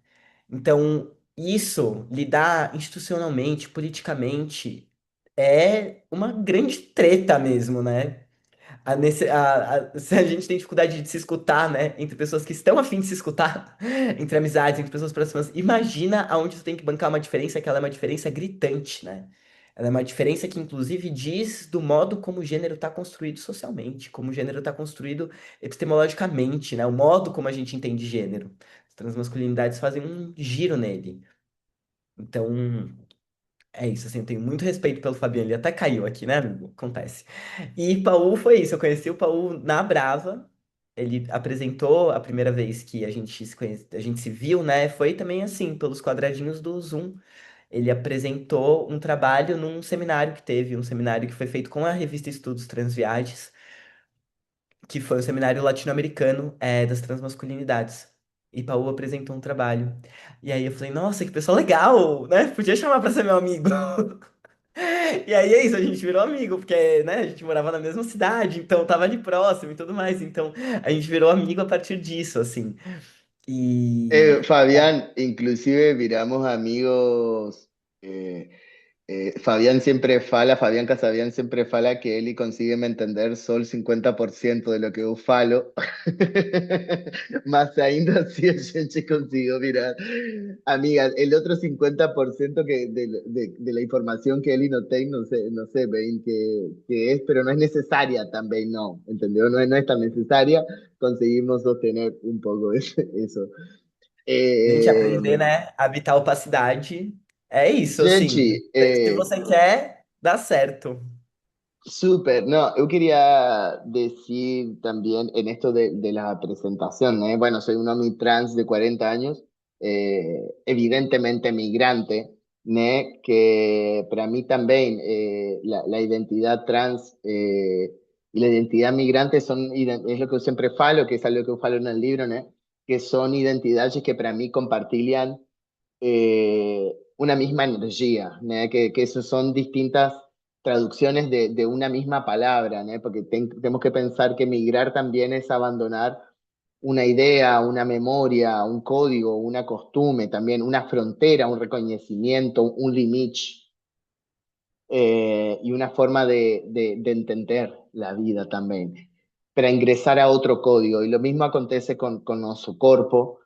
Speaker 1: Então, isso, lidar institucionalmente, politicamente, é uma grande treta mesmo, né? Se a gente tem dificuldade de se escutar, né? Entre pessoas que estão a fim de se escutar, entre amizades, entre pessoas próximas, imagina aonde você tem que bancar uma diferença, que ela é uma diferença gritante, né? Ela é uma diferença que, inclusive, diz do modo como o gênero está construído socialmente, como o gênero está construído epistemologicamente, né? O modo como a gente entende gênero. As transmasculinidades fazem um giro nele. Então, é isso, assim, eu tenho muito respeito pelo Fabiano, ele até caiu aqui, né, amigo? Acontece. E Paul foi isso, eu conheci o Paul na Brava, ele apresentou a primeira vez que a gente se viu, né, foi também assim, pelos quadradinhos do Zoom. Ele apresentou um trabalho num seminário que teve, um seminário que foi feito com a revista Estudos Transviagens, que foi um seminário latino-americano, das transmasculinidades. E Paul apresentou um trabalho. E aí eu falei, nossa, que pessoal legal, né? Podia chamar pra ser meu amigo. E aí é isso, a gente virou amigo, porque, né, a gente morava na mesma cidade, então tava ali próximo e tudo mais. Então a gente virou amigo a partir disso, assim. E.
Speaker 2: Fabián, inclusive viramos amigos. Fabián Casabian siempre fala que él y consigue me entender solo el 50% de lo que eu falo, mas ainda assim a gente consiguió mirar. Amiga, el otro 50% de la información que él no tem, no sé, ven que es, pero no es necesaria también, no, ¿entendió? No es tan necesaria, conseguimos sostener un poco eso.
Speaker 1: A gente
Speaker 2: Eh,
Speaker 1: aprender, né, a habitar a opacidade. É isso, assim.
Speaker 2: gente,
Speaker 1: Se você quer, dá certo.
Speaker 2: súper, no, yo quería decir también en esto de la presentación, ¿eh? Bueno, soy un hombre trans de 40 años, evidentemente migrante, ¿né? Que para mí también la identidad trans y la identidad migrante es lo que yo siempre falo, que es algo que yo falo en el libro, ¿no? Que son identidades que para mí compartían una misma energía, ¿no? Que eso son distintas traducciones de una misma palabra, ¿no? Porque tenemos que pensar que migrar también es abandonar una idea, una memoria, un código, una costumbre, también una frontera, un reconocimiento, un limite y una forma de entender la vida también, para ingresar a otro código. Y lo mismo acontece con nuestro cuerpo.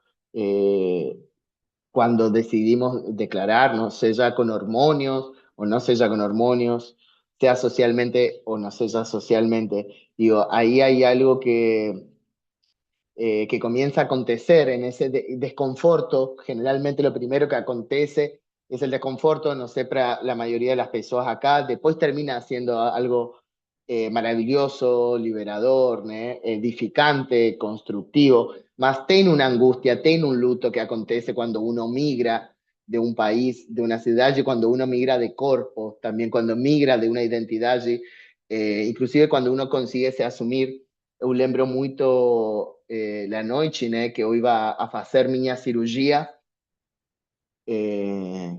Speaker 2: Cuando decidimos declararnos, sea con hormonios o no sea con hormonios, sea socialmente o no sea socialmente. Digo, ahí hay algo que comienza a acontecer en ese desconforto. Generalmente lo primero que acontece es el desconforto, no sé, para la mayoría de las personas acá, después termina siendo algo maravilloso, liberador, ¿no? Edificante, constructivo, más tiene una angustia, tiene un luto que acontece cuando uno migra de un país, de una ciudad, y cuando uno migra de cuerpo, también cuando migra de una identidad, inclusive cuando uno consigue se asumir. Eu lembro muito la noite, né, que eu iba a fazer minha cirurgia, eh,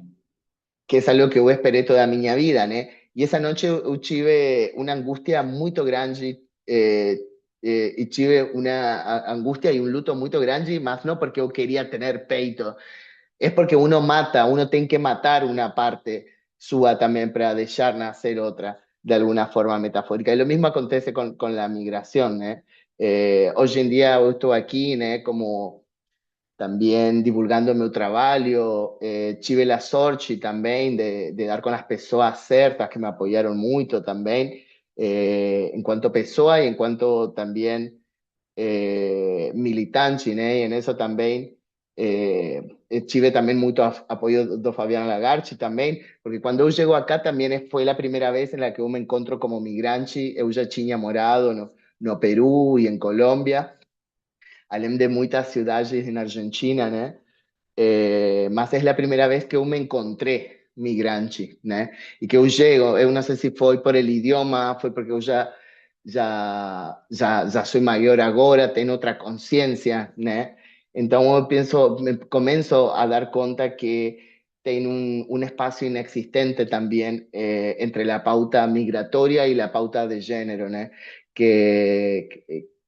Speaker 2: que es algo que yo esperé toda mi vida, ¿no? e essa noite eu tive uma angústia muito grande, e tive uma angústia e um luto muito grande, mas não porque eu queria ter peito, es porque uno mata, uno tiene que matar una parte suya también para dejar nacer otra, de alguna forma metafórica. Y lo mismo acontece con la migración, ¿eh? Hoy en día yo estoy aquí, ¿eh? Como también divulgando mi trabajo, tive la sorte también de dar con las personas certas que me apoyaron mucho también, en cuanto a persona y en cuanto también militante, né? E nisso também tive também muito apoio do Fabiano Lagarde também, porque quando eu chego acá também foi a primeira vez em la que eu me encontro como migrante. Eu já tinha morado no Peru e em Colômbia, além de muitas cidades na Argentina, né? Mas é a primeira vez que eu me encontrei migrante, né? E que eu chego, eu não sei se foi por el idioma, foi porque eu já sou maior agora, tenho outra consciência, né? Então eu penso, me começo a dar conta que tem um espaço inexistente também entre a pauta migratória e a pauta de gênero, né? Que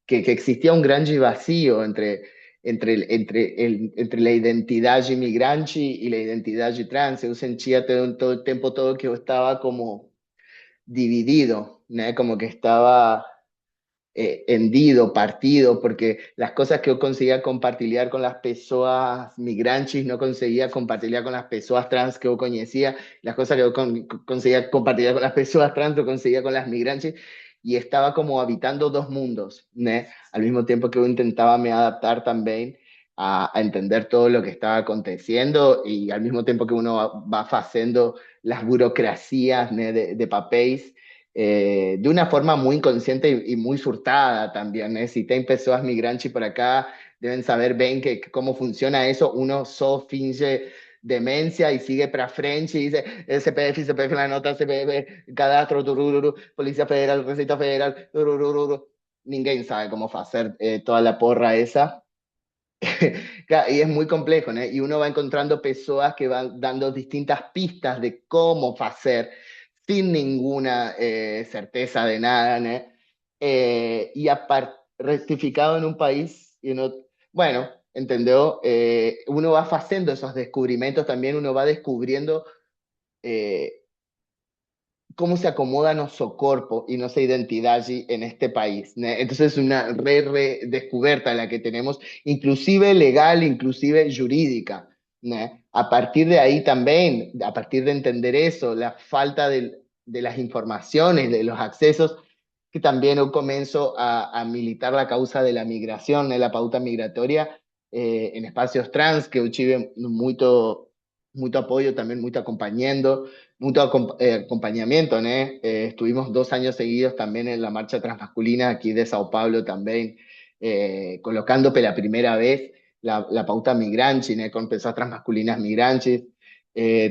Speaker 2: existia um grande vazio entre la identidad inmigrante y la identidad trans. Yo sentía todo el tiempo todo que yo estaba como dividido, ¿no? Como que estaba hendido, partido, porque las cosas que yo conseguía compartir con las personas migrantes no conseguía compartir con las personas trans que yo conocía, las cosas que yo conseguía compartir con las personas trans no conseguía con las migrantes, y estaba como habitando dos mundos, ¿no? Al mismo tiempo que yo intentaba me adaptar también a entender todo lo que estaba aconteciendo, y al mismo tiempo que uno va haciendo las burocracias, ¿no? de papéis, de una forma muy inconsciente y muy surtada también. Si hay personas migrantes por acá, deben saber bien cómo funciona eso. Uno solo finge demencia y sigue para frente y dice CPF, CPF, la nota, CPF, cadastro, turururu, Policía Federal, Receta Federal, turururu. Ninguém sabe cómo hacer toda la porra esa. Claro, y es muy complejo, ¿no? Y uno va encontrando personas que van dando distintas pistas de cómo hacer sin ninguna certeza de nada, ¿no? Y rectificado en un país, bueno, ¿entendió? Uno va haciendo esos descubrimientos también, uno va descubriendo eh, cómo se acomoda nuestro cuerpo y nuestra identidad allí en este país, ¿no? Entonces es una descubierta la que tenemos, inclusive legal, inclusive jurídica, ¿no? A partir de ahí también, a partir de entender eso, la falta de las informaciones, de los accesos, que también yo comienzo a militar la causa de la migración, de la pauta migratoria en espacios trans, que yo tuve mucho apoyo, también mucho acompañando, mucho acompañamiento, ¿no? Estuvimos 2 años seguidos también en la marcha transmasculina aquí de Sao Paulo también, colocando por la primera vez la pauta migrante, ¿no? Con personas transmasculinas migrantes,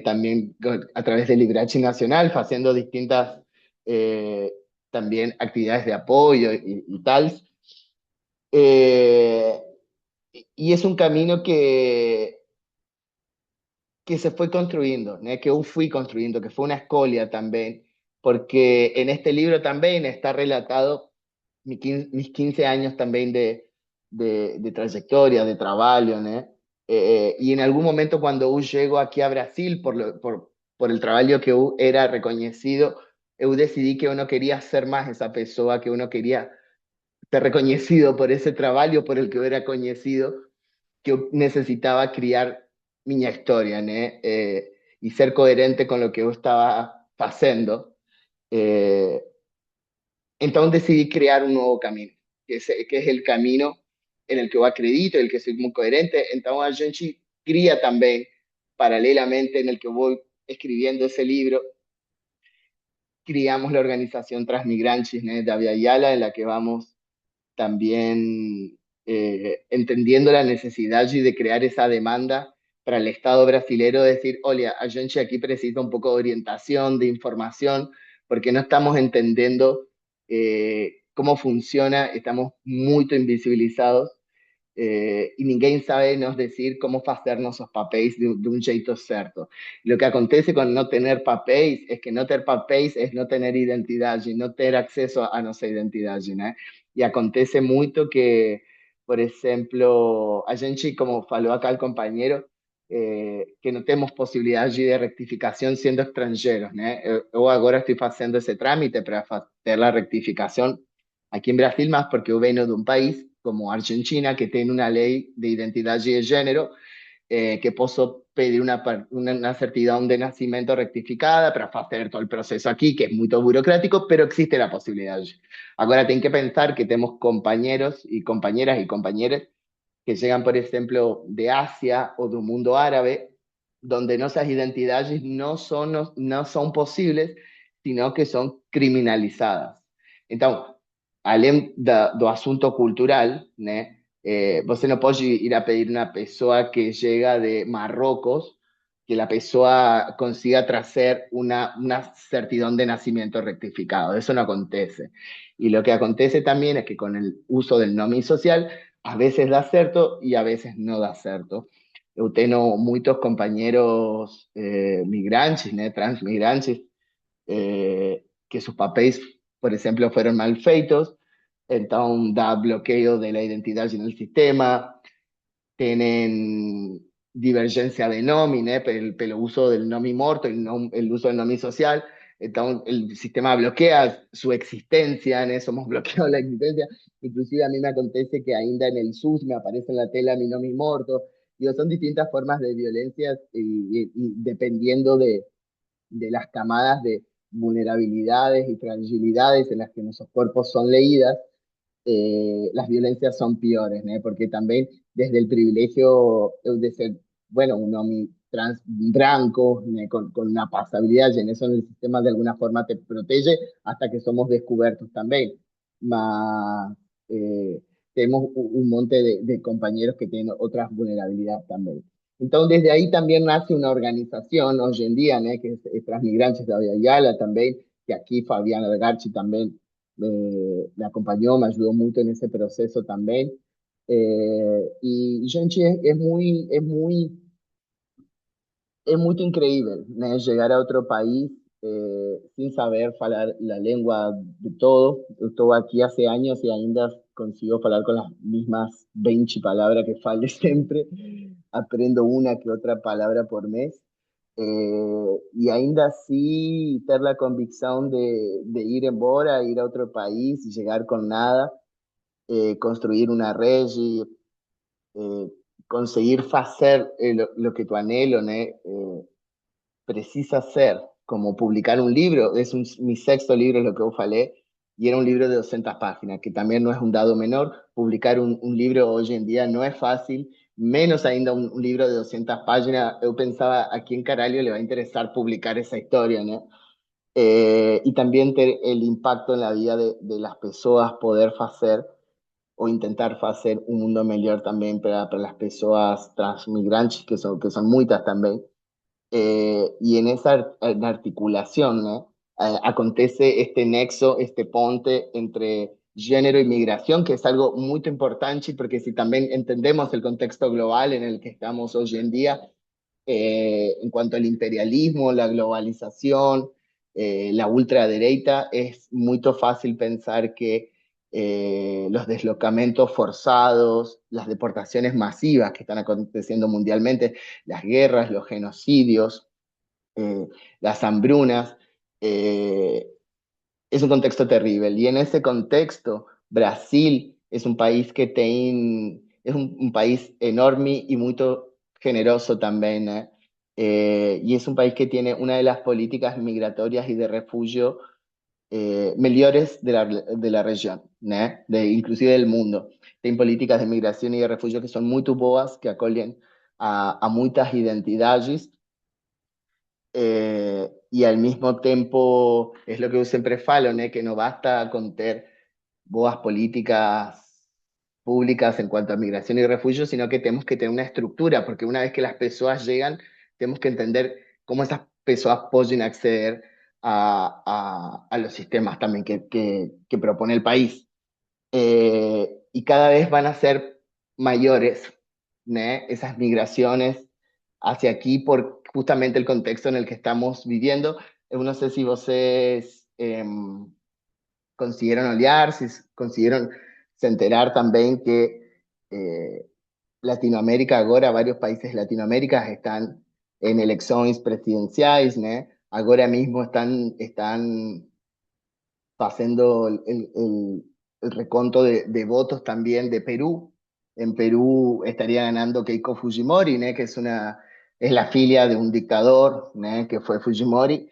Speaker 2: también a través de Librachi Nacional, haciendo distintas eh, también actividades de apoyo y tal. Eh, y es un camino que se fue construyendo, ¿no? Que yo fui construyendo, que fue una escolia también, porque en este libro también está relatado mis 15 años también de trayectoria, de trabajo, ¿no? Y en algún momento cuando yo llego aquí a Brasil por el trabajo que yo era reconocido, yo decidí que uno quería ser más esa persona, que uno quería ser reconocido por ese trabajo por el que yo era conocido, que yo necesitaba criar mi historia, ¿no? Y ser coherente con lo que yo estaba haciendo. Eh, entonces decidí crear un nuevo camino, que es el camino en el que yo acredito, en el que soy muy coherente. Entonces a gente cría también, paralelamente en el que voy escribiendo ese libro, criamos la organización Transmigrantes, ¿no? De Aviala, en la que vamos también entendiendo la necesidad de crear esa demanda para el Estado brasilero, de decir, oye, a gente aquí precisa un poco de orientación, de información, porque no estamos entendiendo cómo funciona, estamos muy invisibilizados, e ninguém sabe nos dizer como fazer nossos papéis de um jeito certo. Lo que acontece con no tener papéis es que no tener papéis es no tener identidad y no tener acceso a nuestra identidad, ¿no? Y acontece mucho que, por ejemplo, a gente, como falou acá el compañero, que no tenemos posibilidad de rectificación siendo extranjeros, ¿no? Yo ahora estoy haciendo ese trámite para hacer la rectificación aquí en Brasil, más porque yo vengo de un país como Argentina, que tiene una ley de identidad y de género, que puedo pedir una certidumbre de nacimiento rectificada para hacer todo el proceso aquí, que es muy burocrático, pero existe la posibilidad. Ahora, tienen que pensar que tenemos compañeros y compañeras y compañeros que llegan, por ejemplo, de Asia o del mundo árabe, donde nuestras identidades no son posibles, sino que son criminalizadas. Entonces, além do asunto cultural, né, você não pode ir a pedir una pessoa que llega de Marruecos que la pessoa consiga traer una certidumbre de nacimiento rectificado. Eso no acontece. Y lo que acontece también es que con el uso del nombre social, a veces da certo y a veces no da certo. Eu tenho muchos compañeros migrantes, né, transmigrantes, que sus papéis, por ejemplo, fueron mal feitos, entonces da bloqueo de la identidad en el sistema, tienen divergencia de nomi, ¿no? Pero el uso del nomi morto, el uso del nomi social, entonces el sistema bloquea su existencia, ¿no? Somos bloqueados la existencia, inclusive a mí me acontece que ainda en el SUS me aparece en la tela mi nomi morto, digo, son distintas formas de violencia y dependiendo de las camadas de vulnerabilidades y fragilidades en las que nuestros cuerpos son leídas, las violencias son peores, ¿no? Porque también desde el privilegio de ser, bueno, un hombre trans branco, ¿no? Con una pasabilidad, y en eso el sistema de alguna forma te protege hasta que somos descubiertos también. Más, tenemos un monte de compañeros que tienen otras vulnerabilidades también. Entonces, desde ahí también nace una organización hoy en día, ¿no? Que es Transmigrantes de Ayala también, que aquí Fabián Algarchi también me acompañó, me ayudó mucho en ese proceso también. Y gente, es muy increíble, ¿no? Llegar a otro país sin saber hablar la lengua de todo. Estuve aquí hace años y ainda consigo hablar con las mismas 20 palabras que falo siempre. Aprendo una que otra palabra por mes. Y ainda así tener la convicción de ir embora, ir a otro país y llegar con nada, construir una red y conseguir hacer lo que tu anhelo, ¿no? Precisa ser, como publicar un libro, mi sexto libro es lo que yo falé, y era un libro de 200 páginas, que también no es un dado menor. Publicar un libro hoy en día no es fácil, menos ainda un libro de 200 páginas. Yo pensaba, ¿a quién carajo le va a interesar publicar esa historia, no? Y también el impacto en la vida de las personas, poder hacer o intentar hacer un mundo mejor también para las personas transmigrantes, que son muchas también. Y en esa en articulación, ¿no? Acontece este nexo, este ponte entre género y migración, que es algo muy importante, porque si también entendemos el contexto global en el que estamos hoy en día, en cuanto al imperialismo, la globalización, la ultraderecha, es muy fácil pensar que los deslocamientos forzados, las deportaciones masivas que están aconteciendo mundialmente, las guerras, los genocidios, eh, las hambrunas, eh, es un contexto terrible. Y en ese contexto, Brasil es un país que es un país enorme y muy generoso también, ¿eh? Y es un país que tiene una de las políticas migratorias y de refugio mejores de la región, ¿no? Inclusive del mundo. Tienen políticas de migración y de refugio que son muy boas, que acogen a muchas identidades, y al mismo tiempo es lo que yo siempre falo, ¿no? Que no basta con tener boas políticas públicas en cuanto a migración y refugio, sino que tenemos que tener una estructura, porque una vez que las personas llegan, tenemos que entender cómo esas personas pueden acceder a los sistemas también que propone el país. Y cada vez van a ser mayores, ¿no? Esas migraciones hacia aquí por justamente el contexto en el que estamos viviendo. No sé si ustedes consiguieron olhar, si consiguieron se enterar también que Latinoamérica agora, varios países de Latinoamérica están en elecciones presidenciales, ¿no? Ahora mismo están haciendo el reconto de votos también de Perú. En Perú estaría ganando Keiko Fujimori, ¿no? Que es la filia de un dictador, ¿no? Que fue Fujimori.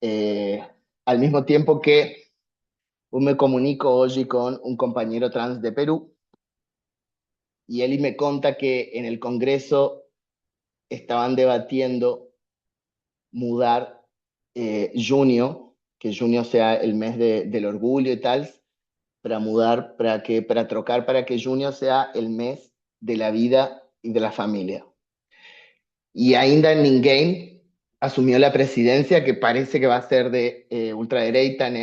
Speaker 2: Eh, Al mismo tiempo que me comunico hoy con un compañero trans de Perú y él me conta que en el Congreso estaban debatiendo mudar junio, que junio sea el mes del orgullo y tal, para mudar, para trocar, para que junio sea el mes de la vida y de la familia. Y ainda ninguém asumió la presidencia, que parece que va a ser de ultraderecha, ¿no?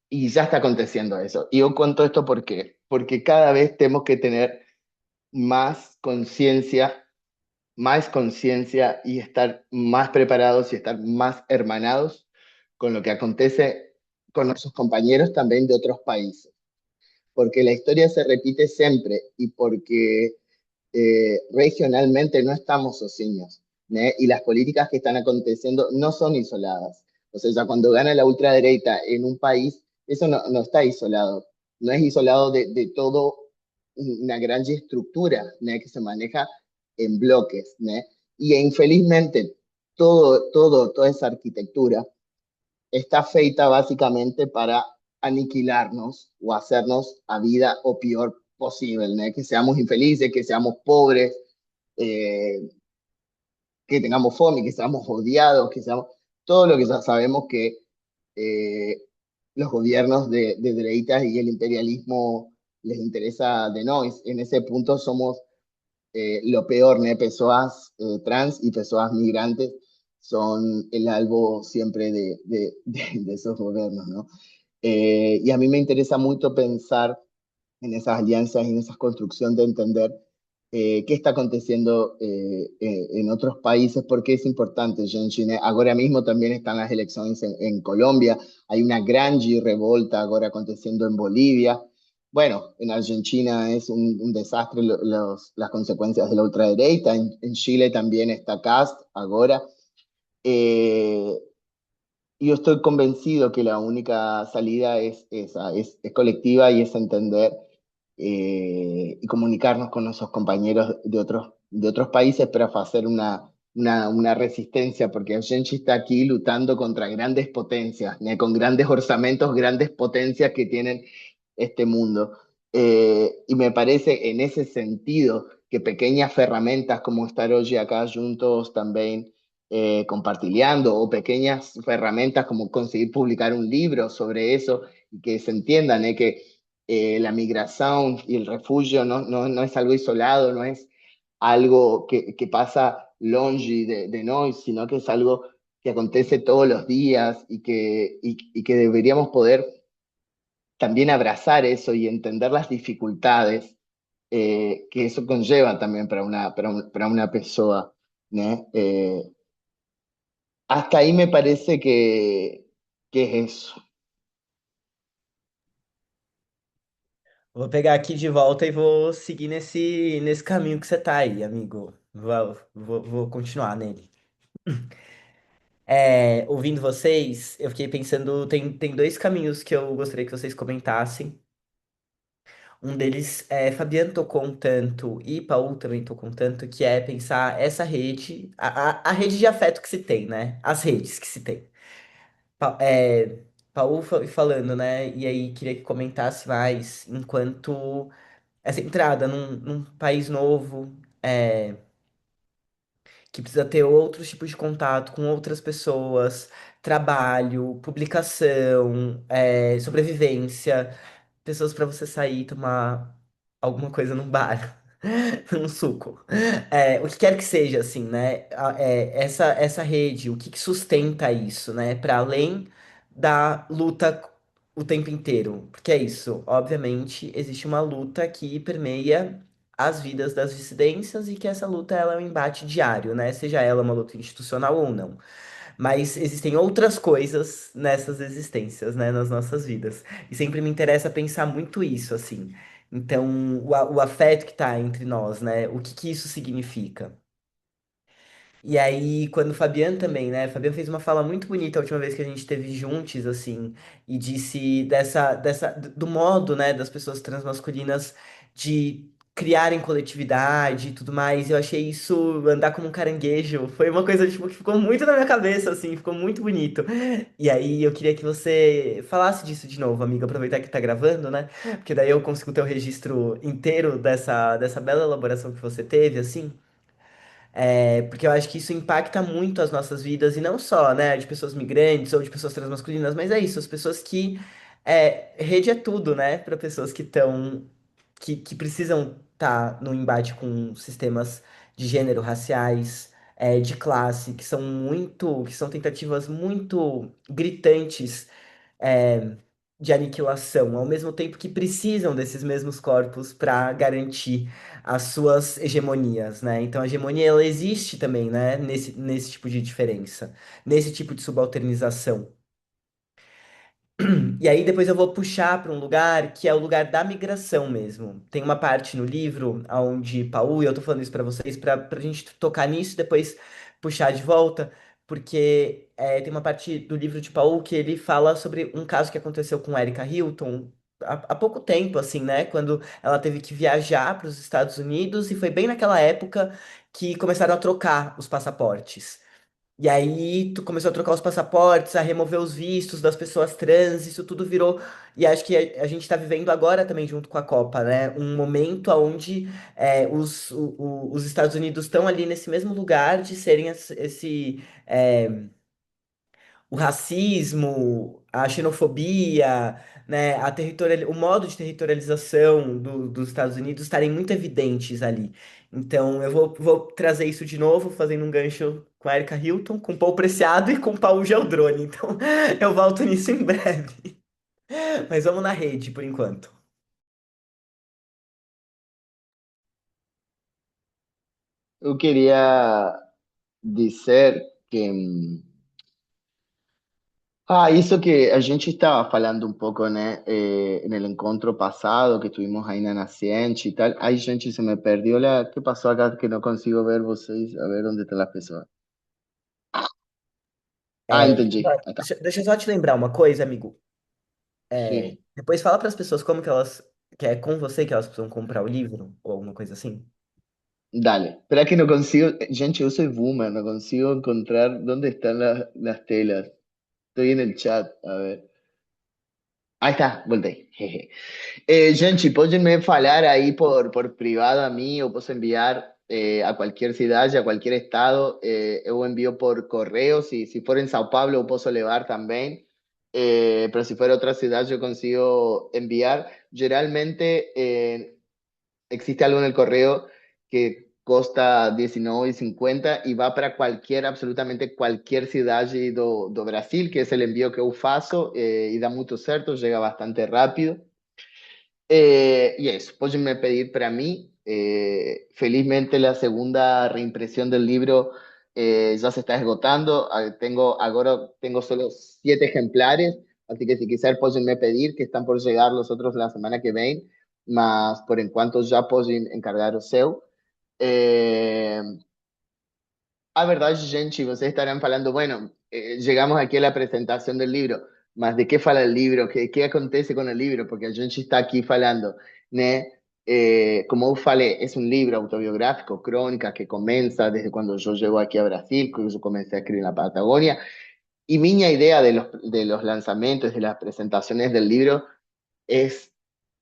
Speaker 2: Y ya está aconteciendo eso. Y yo cuento esto porque cada vez tenemos que tener más conciencia y estar más preparados y estar más hermanados con lo que acontece con nuestros compañeros también de otros países. Porque la historia se repite siempre y porque regionalmente no estamos sozinhos, ¿no? Y las políticas que están aconteciendo no son isoladas. O sea, ya cuando gana la ultraderecha en un país, eso no está isolado. No es isolado de todo una gran estructura, ¿no? Que se maneja en bloques, ¿no? Y infelizmente toda esa arquitectura está feita básicamente para aniquilarnos o hacernos a vida o peor posible, ¿no? Que seamos infelices, que seamos pobres, eh, que tengamos fome, que seamos odiados, que seamos todo lo que ya sabemos que eh, los gobiernos de dereitas y el imperialismo les interesa de nós. En ese punto somos lo peor, ¿no? Personas trans y personas migrantes son el albo siempre de esos gobiernos, ¿no? Y a mí me interesa mucho pensar en esas alianzas y en esa construcción de entender qué está aconteciendo en otros países, porque es importante, John Chine. Ahora mismo también están las elecciones en Colombia, hay una gran revolta ahora aconteciendo en Bolivia. Bueno, en Argentina es un desastre las consecuencias de la ultraderecha, en Chile también está Cast ahora. Eh, yo estoy convencido que la única salida es esa, es colectiva y es entender y comunicarnos con nuestros compañeros de otros países para hacer una resistencia, porque Ausenchi está aquí luchando contra grandes potencias, ¿no? Con grandes orzamentos, grandes potencias que tienen este mundo. Y me parece en ese sentido que pequeñas herramientas como estar hoy acá juntos también compartiendo o pequeñas herramientas como conseguir publicar un libro sobre eso y que se entiendan que la migración y el refugio no es algo isolado, no es algo que pasa longe de nosotros, sino que es algo que acontece todos los días y que deberíamos poder también abrazar eso y entender las dificultades que eso conlleva también para una persona, ¿no? Hasta ahí me parece que es eso.
Speaker 1: Vou pegar aqui de volta e vou seguir nesse caminho que você tá aí, amigo. Vou continuar nele. Ouvindo vocês, eu fiquei pensando, tem dois caminhos que eu gostaria que vocês comentassem. Um deles, Fabiano tocou um tanto e Paul também tocou um tanto, que é pensar essa rede, a rede de afeto que se tem, né? As redes que se tem. Paul foi falando, né? E aí queria que comentasse mais enquanto essa entrada num país novo, que precisa ter outros tipos de contato com outras pessoas, trabalho, publicação, sobrevivência, pessoas para você sair e tomar alguma coisa num bar, um suco. O que quer que seja, assim, né? Essa rede, o que que sustenta isso, né? Para além da luta o tempo inteiro. Porque é isso, obviamente, existe uma luta que permeia as vidas das dissidências e que essa luta ela é um embate diário, né? Seja ela uma luta institucional ou não. Mas existem outras coisas nessas existências, né, nas nossas vidas. E sempre me interessa pensar muito isso, assim. Então, o afeto que tá entre nós, né? O que que isso significa? E aí, quando o Fabiano também, né? O Fabiano fez uma fala muito bonita a última vez que a gente esteve juntos, assim, e disse do modo, né, das pessoas transmasculinas de criarem coletividade e tudo mais. Eu achei isso andar como um caranguejo. Foi uma coisa, tipo, que ficou muito na minha cabeça, assim, ficou muito bonito. E aí, eu queria que você falasse disso de novo, amiga, aproveitar que tá gravando, né? Porque daí eu consigo ter o registro inteiro dessa bela elaboração que você teve, assim. É, porque eu acho que isso impacta muito as nossas vidas, e não só, né, de pessoas migrantes ou de pessoas transmasculinas, mas é isso, as pessoas que. Rede é tudo, né, para pessoas que estão. Que precisam estar no embate com sistemas de gênero, raciais, de classe, que são tentativas muito gritantes é, de aniquilação, ao mesmo tempo que precisam desses mesmos corpos para garantir as suas hegemonias, né? Então a hegemonia ela existe também, né? Nesse tipo de diferença, nesse tipo de subalternização. E aí depois eu vou puxar para um lugar que é o lugar da migração mesmo. Tem uma parte no livro onde Paul, e eu tô falando isso para vocês, para a gente tocar nisso e depois puxar de volta, porque tem uma parte do livro de Paul que ele fala sobre um caso que aconteceu com Erika Hilton há pouco tempo, assim, né? Quando ela teve que viajar para os Estados Unidos e foi bem naquela época que começaram a trocar os passaportes. E aí tu começou a trocar os passaportes, a remover os vistos das pessoas trans, isso tudo virou. E acho que a gente está vivendo agora também junto com a Copa, né? Um momento onde os Estados Unidos estão ali nesse mesmo lugar de serem o racismo, a xenofobia, né? O modo de territorialização dos Estados Unidos estarem muito evidentes ali. Então, vou trazer isso de novo, fazendo um gancho com a Erika Hilton, com Paul Preciado e com Paul Geldrone. Então, eu volto nisso em breve. Mas vamos na rede por enquanto.
Speaker 2: Eu queria dizer que eso que a gente estaba falando un poco, né, en el encuentro pasado que tuvimos ahí en Naciente y tal. Ay, gente, se me perdió la... ¿Qué pasó acá que no consigo ver vocês? A ver dónde están las personas. Ah,
Speaker 1: É,
Speaker 2: entendi. Ahí está.
Speaker 1: deixa eu só te lembrar uma coisa, amigo.
Speaker 2: Sí.
Speaker 1: Depois fala para as pessoas como que elas. Que é com você que elas precisam comprar o livro, ou alguma coisa assim.
Speaker 2: Dale. Espera que no consigo... Gente, yo soy boomer, no consigo encontrar dónde están las telas. Estoy en el chat, a ver. Ahí está, voltei. Jeje. Gente, pódenme falar aí por privado a mim, eu posso enviar a qualquer cidade, a qualquer estado, eu envio por correio, se for em São Paulo eu posso levar também, pero se for outra cidade eu consigo enviar. Geralmente existe algo en el correo que costa 19,50 y va para cualquier, absolutamente cualquier ciudad do Brasil, que es el envío que eu faço, y da muito certo, llega bastante rápido. Y eso, me pedir para mí. Felizmente la segunda reimpresión del libro ya se está esgotando. Ahora tengo solo 7 ejemplares, así que si quiser me pedir, que están por llegar los otros la semana que viene, mas por enquanto ya pueden encargar o seu. Eh, a verdade, gente, vocês estarão falando, bueno, chegamos aqui à apresentação do livro, mas de que fala o livro? O que acontece com o livro? Porque a gente está aqui falando, né? Como eu falei, é um livro autobiográfico, crônica, que começa desde quando eu chego aqui a Brasil, que eu comecei a escrever na Patagônia, e minha ideia de los lanzamientos, de las presentaciones del libro, es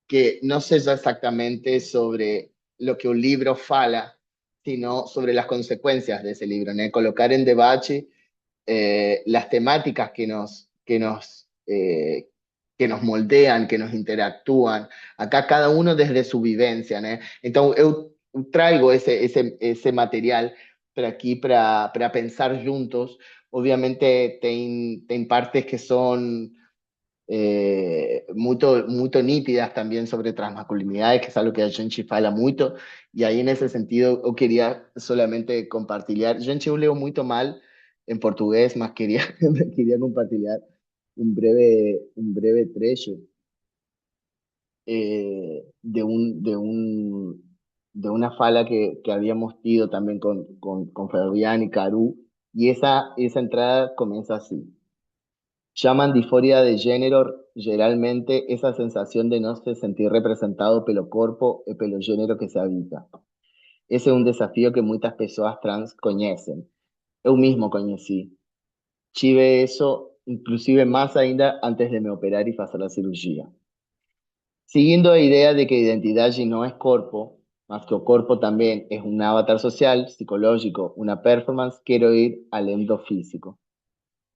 Speaker 2: que no seja exactamente sobre lo que un libro fala, sino sobre las consecuencias de ese libro, ¿no? Colocar en debate las temáticas que nos moldean, que nos interactúan, acá cada uno desde su vivencia, ¿no? Entonces, yo traigo ese material para aquí, para pensar juntos. Obviamente, tem partes que son muito nítidas também sobre transmasculinidades, que é algo que a gente fala muito, e aí nesse sentido eu queria solamente compartilhar. Gente, eu leio muito mal em português, mas queria, queria compartilhar um breve trecho de una fala que habíamos tenido también con Fabián y Caru, y esa entrada comienza así. Llaman disforia de género generalmente esa sensación de no se sentir representado pelo corpo e pelo género que se habita. Ese es un desafío que muchas personas trans conocen. Eu mismo conocí. Tive eso inclusive más ainda antes de me operar y hacer la cirugía. Siguiendo la idea de que identidad no es cuerpo, más que o corpo también es un avatar social, psicológico, una performance, quiero ir al endo físico.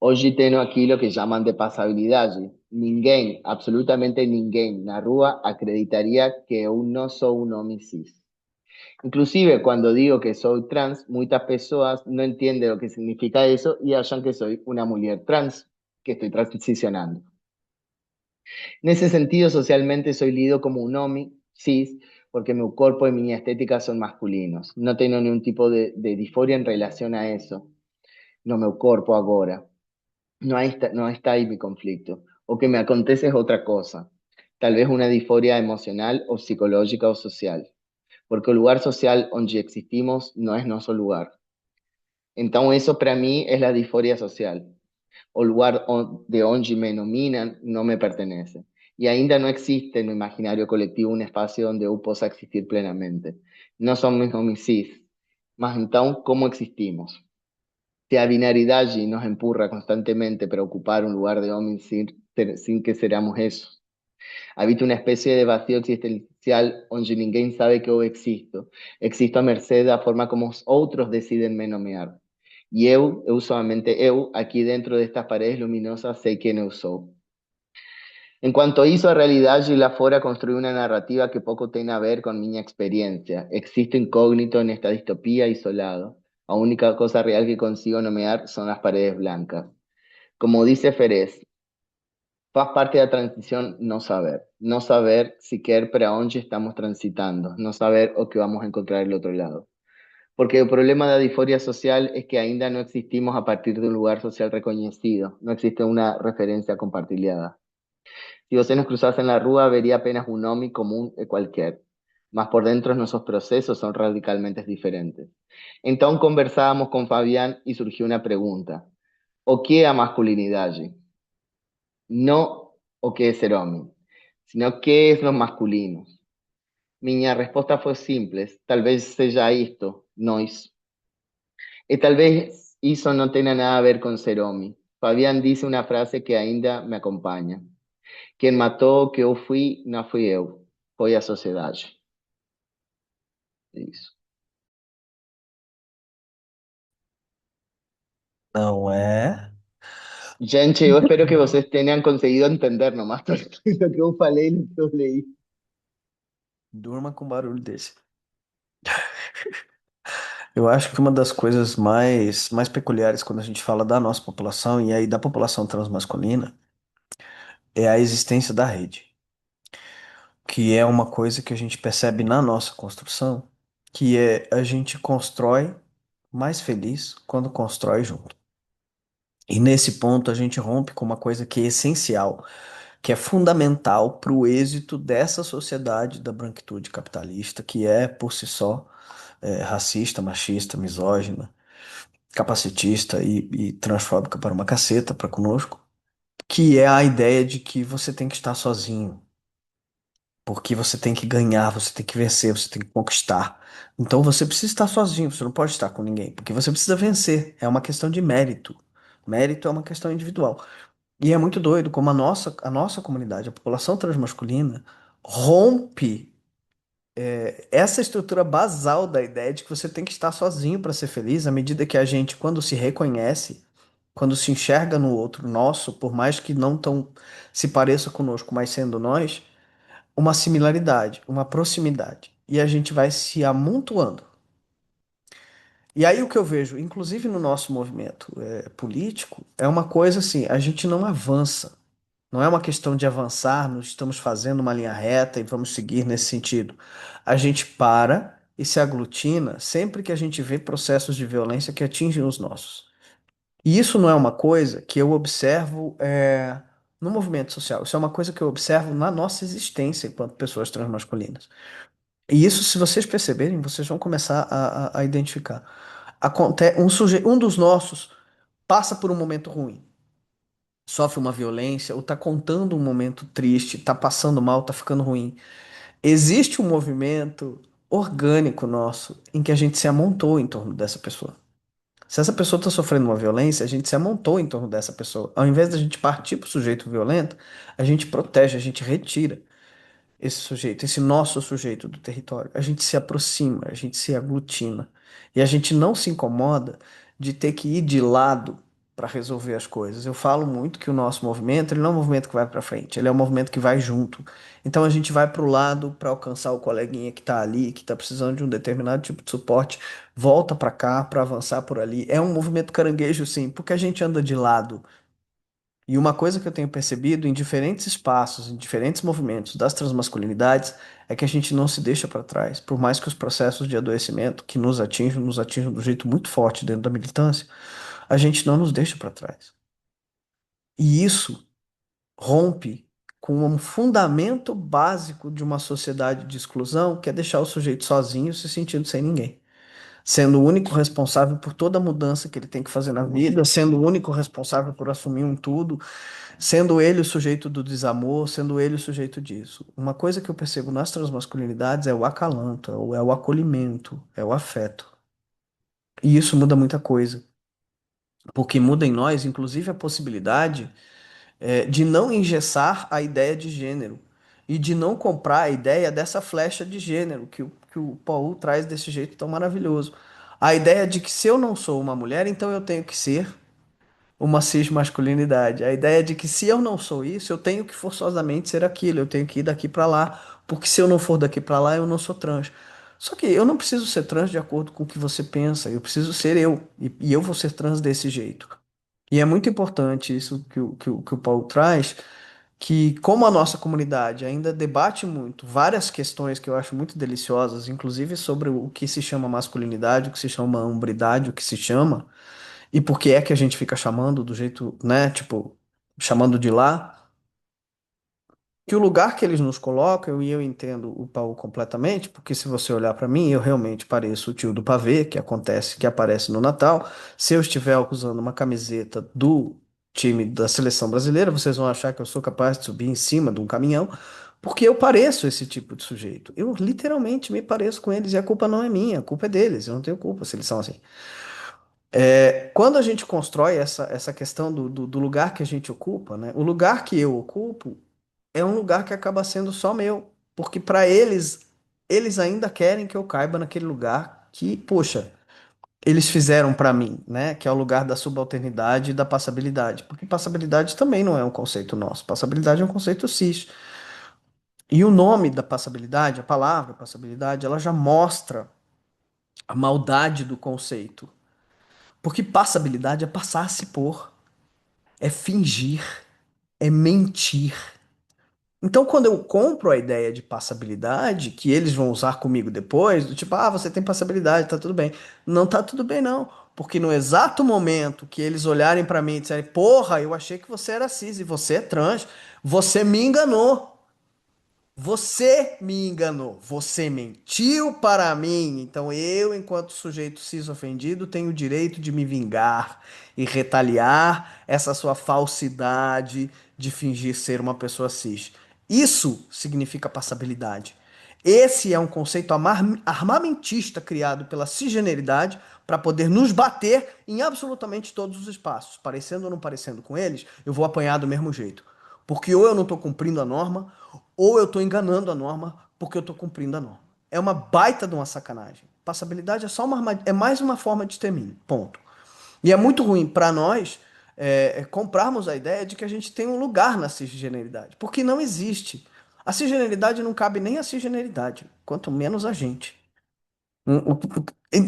Speaker 2: Hoy tengo aquí lo que llaman de pasabilidad. Ninguém, absolutamente ninguém, na rua acreditaría que eu no soy un homem cis. Inclusive cuando digo que soy trans, muchas personas no entienden lo que significa eso y hallan que soy una mujer trans, que estoy transicionando. En ese sentido, socialmente soy lido como un hombre cis, porque mi cuerpo y mi estética son masculinos. No tengo ningún tipo de disforia en relación a eso. No meu corpo agora. No está ahí mi conflicto. O que me acontece es otra cosa. Tal vez una disforia emocional o psicológica o social. Porque el lugar social donde existimos no es nuestro lugar. Entonces eso para mí es la disforia social. O lugar de onde me nominan no me pertenece. Y ainda no existe en el imaginario colectivo un espacio donde eu possa existir plenamente. No somos homicis, mas então como existimos? Si a binaridade nos empurra constantemente para ocupar un lugar de homem sin que seramos eso. Habita una especie de vacío existencial onde ninguém sabe que eu existo. Existo a merced da forma como os outros deciden me nomear. E eu somente eu, aqui dentro destas paredes luminosas, sei quem eu sou. En cuanto hizo a realidad, y la fora construí una narrativa que poco tiene a ver con mi experiencia. Existo incógnito en esta distopía isolado. La única cosa real que consigo nomear son las paredes blancas. Como dice Ferez, faz parte da transición no saber. No saber siquiera para dónde estamos transitando. No saber o que vamos a encontrar del otro lado. Porque el problema de la disforia social es que ainda no existimos a partir de un lugar social reconocido. No existe una referencia compartida. Si vos nos cruzase en la rúa, vería apenas un hombre común de cualquier. Mas por dentro nuestros procesos son radicalmente diferentes. Entonces conversábamos con Fabián y surgió una pregunta. ¿O qué es masculinidad? No o qué es ser hombre, sino qué es lo masculino. Mi respuesta fue simple, tal vez sea esto, nós. Y tal vez eso no tenga nada a ver con ser hombre. Fabián dice una frase que ainda me acompaña. Quem matou o que eu fui, não fui eu, foi a sociedade. Isso.
Speaker 3: Não é?
Speaker 2: Gente, eu espero que vocês tenham conseguido entender nomás tudo o que eu falei e o que eu leí.
Speaker 3: Durma com barulho desse. Eu acho que uma das coisas mais peculiares quando a gente fala da nossa população e aí da população transmasculina é a existência da rede, que é uma coisa que a gente percebe na nossa construção, que é a gente constrói mais feliz quando constrói junto. E nesse ponto a gente rompe com uma coisa que é essencial, que é fundamental para o êxito dessa sociedade da branquitude capitalista, que é por si só racista, machista, misógina, capacitista e transfóbica para uma caceta para conosco, que é a ideia de que você tem que estar sozinho, porque você tem que ganhar, você tem que vencer, você tem que conquistar. Então você precisa estar sozinho, você não pode estar com ninguém, porque você precisa vencer. É uma questão de mérito. Mérito é uma questão individual. E é muito doido como a nossa comunidade, a população transmasculina, rompe essa estrutura basal da ideia de que você tem que estar sozinho para ser feliz, à medida que a gente, quando se reconhece, quando se enxerga no outro nosso, por mais que não tão se pareça conosco, mas sendo nós, uma similaridade, uma proximidade. E a gente vai se amontoando. E aí o que eu vejo, inclusive no nosso movimento político, é uma coisa assim, a gente não avança. Não é uma questão de avançar, nós estamos fazendo uma linha reta e vamos seguir nesse sentido. A gente para e se aglutina sempre que a gente vê processos de violência que atingem os nossos. E isso não é uma coisa que eu observo no movimento social. Isso é uma coisa que eu observo na nossa existência enquanto pessoas transmasculinas. E isso, se vocês perceberem, vocês vão começar a identificar. Um dos nossos passa por um momento ruim, sofre uma violência, ou está contando um momento triste, está passando mal, está ficando ruim. Existe um movimento orgânico nosso em que a gente se amontou em torno dessa pessoa. Se essa pessoa está sofrendo uma violência, a gente se amontou em torno dessa pessoa. Ao invés da gente partir para o sujeito violento, a gente protege, a gente retira esse sujeito, esse nosso sujeito do território. A gente se aproxima, a gente se aglutina. E a gente não se incomoda de ter que ir de lado para resolver as coisas. Eu falo muito que o nosso movimento, ele não é um movimento que vai para frente, ele é um movimento que vai junto. Então a gente vai para o lado para alcançar o coleguinha que está ali, que está precisando de um determinado tipo de suporte, volta para cá para avançar por ali. É um movimento caranguejo, sim, porque a gente anda de lado. E uma coisa que eu tenho percebido em diferentes espaços, em diferentes movimentos das transmasculinidades, é que a gente não se deixa para trás. Por mais que os processos de adoecimento que nos atinjam do jeito muito forte dentro da militância, a gente não nos deixa para trás. E isso rompe com um fundamento básico de uma sociedade de exclusão, que é deixar o sujeito sozinho, se sentindo sem ninguém. Sendo o único responsável por toda a mudança que ele tem que fazer na vida, sendo o único responsável por assumir um tudo, sendo ele o sujeito do desamor, sendo ele o sujeito disso. Uma coisa que eu percebo nas transmasculinidades é o acalanto, é o acolhimento, é o afeto. E isso muda muita coisa, porque muda em nós, inclusive, a possibilidade de não engessar a ideia de gênero e de não comprar a ideia dessa flecha de gênero que o Paul traz desse jeito tão maravilhoso. A ideia de que se eu não sou uma mulher, então eu tenho que ser uma cismasculinidade. A ideia de que se eu não sou isso, eu tenho que forçosamente ser aquilo, eu tenho que ir daqui para lá, porque se eu não for daqui para lá, eu não sou trans. Só que eu não preciso ser trans de acordo com o que você pensa, eu preciso ser eu, e eu vou ser trans desse jeito. E é muito importante isso que o Paulo traz, que como a nossa comunidade ainda debate muito várias questões que eu acho muito deliciosas, inclusive sobre o que se chama masculinidade, o que se chama hombridade, o que se chama, e por que é que a gente fica chamando do jeito, né, tipo, chamando de lá, que o lugar que eles nos colocam, e eu entendo o Paulo completamente, porque se você olhar para mim, eu realmente pareço o tio do pavê, que aparece no Natal. Se eu estiver usando uma camiseta do time da seleção brasileira, vocês vão achar que eu sou capaz de subir em cima de um caminhão, porque eu pareço esse tipo de sujeito. Eu literalmente me pareço com eles, e a culpa não é minha, a culpa é deles, eu não tenho culpa se eles são assim. Quando a gente constrói essa questão do lugar que a gente ocupa, né? O lugar que eu ocupo é um lugar que acaba sendo só meu, porque para eles, eles ainda querem que eu caiba naquele lugar que, poxa, eles fizeram para mim, né? Que é o lugar da subalternidade e da passabilidade, porque passabilidade também não é um conceito nosso, passabilidade é um conceito cis. E o nome da passabilidade, a palavra passabilidade, ela já mostra a maldade do conceito, porque passabilidade é passar-se por, é fingir, é mentir. Então, quando eu compro a ideia de passabilidade, que eles vão usar comigo depois, do tipo, ah, você tem passabilidade, tá tudo bem. Não tá tudo bem, não. Porque no exato momento que eles olharem pra mim e disserem, porra, eu achei que você era cis e você é trans, você me enganou. Você me enganou, você mentiu para mim. Então eu, enquanto sujeito cis ofendido, tenho o direito de me vingar e retaliar essa sua falsidade de fingir ser uma pessoa cis. Isso significa passabilidade. Esse é um conceito armamentista criado pela cisgeneridade para poder nos bater em absolutamente todos os espaços. Parecendo ou não parecendo com eles, eu vou apanhar do mesmo jeito. Porque ou eu não estou cumprindo a norma, ou eu estou enganando a norma porque eu estou cumprindo a norma. É uma baita de uma sacanagem. Passabilidade é só é mais uma forma de extermínio. Ponto. E é muito ruim para nós comprarmos a ideia de que a gente tem um lugar na cisgeneridade, porque não existe. A cisgeneridade não cabe nem a cisgeneridade, quanto menos a gente.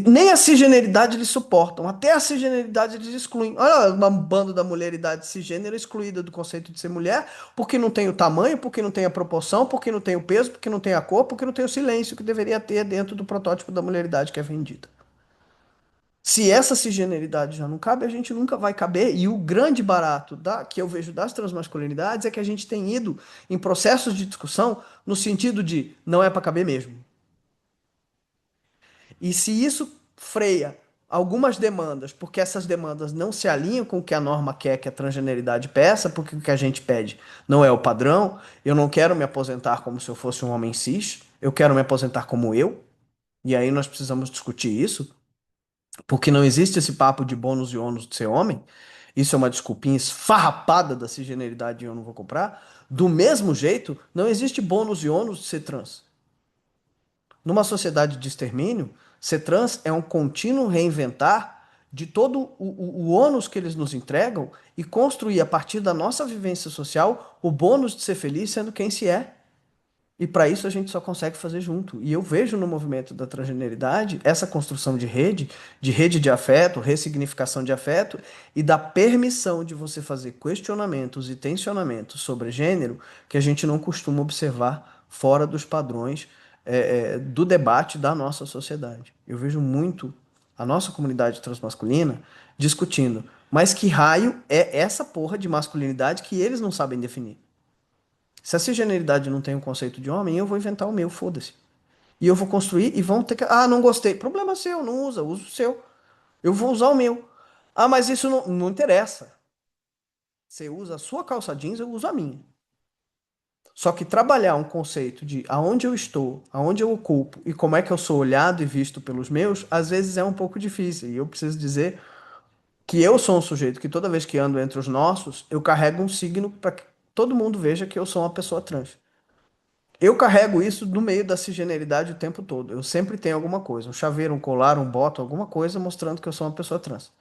Speaker 3: Nem a cisgeneridade eles suportam, até a cisgeneridade eles excluem. Olha, uma banda da mulheridade cisgênero excluída do conceito de ser mulher, porque não tem o tamanho, porque não tem a proporção, porque não tem o peso, porque não tem a cor, porque não tem o silêncio que deveria ter dentro do protótipo da mulheridade que é vendida. Se essa cisgeneridade já não cabe, a gente nunca vai caber. E o grande barato que eu vejo das transmasculinidades é que a gente tem ido em processos de discussão no sentido de não é para caber mesmo. E se isso freia algumas demandas, porque essas demandas não se alinham com o que a norma quer que a transgeneridade peça, porque o que a gente pede não é o padrão, eu não quero me aposentar como se eu fosse um homem cis, eu quero me aposentar como eu, e aí nós precisamos discutir isso, porque não existe esse papo de bônus e ônus de ser homem, isso é uma desculpinha esfarrapada da cisgeneridade e eu não vou comprar. Do mesmo jeito, não existe bônus e ônus de ser trans. Numa sociedade de extermínio, ser trans é um contínuo reinventar de todo o ônus que eles nos entregam e construir a partir da nossa vivência social o bônus de ser feliz sendo quem se é. E para isso a gente só consegue fazer junto. E eu vejo no movimento da transgeneridade essa construção de rede de afeto, ressignificação de afeto e da permissão de você fazer questionamentos e tensionamentos sobre gênero que a gente não costuma observar fora dos padrões do debate da nossa sociedade. Eu vejo muito a nossa comunidade transmasculina discutindo, mas que raio é essa porra de masculinidade que eles não sabem definir? Se a cisgeneridade não tem um conceito de homem, eu vou inventar o meu, foda-se. E eu vou construir e vão ter que. Ah, não gostei. Problema seu, não usa, usa o seu. Eu vou usar o meu. Ah, mas isso não interessa. Você usa a sua calça jeans, eu uso a minha. Só que trabalhar um conceito de aonde eu estou, aonde eu ocupo e como é que eu sou olhado e visto pelos meus, às vezes é um pouco difícil. E eu preciso dizer que eu sou um sujeito que toda vez que ando entre os nossos, eu carrego um signo para que todo mundo veja que eu sou uma pessoa trans. Eu carrego isso no meio da cisgeneridade o tempo todo. Eu sempre tenho alguma coisa, um chaveiro, um colar, um boto, alguma coisa mostrando que eu sou uma pessoa trans.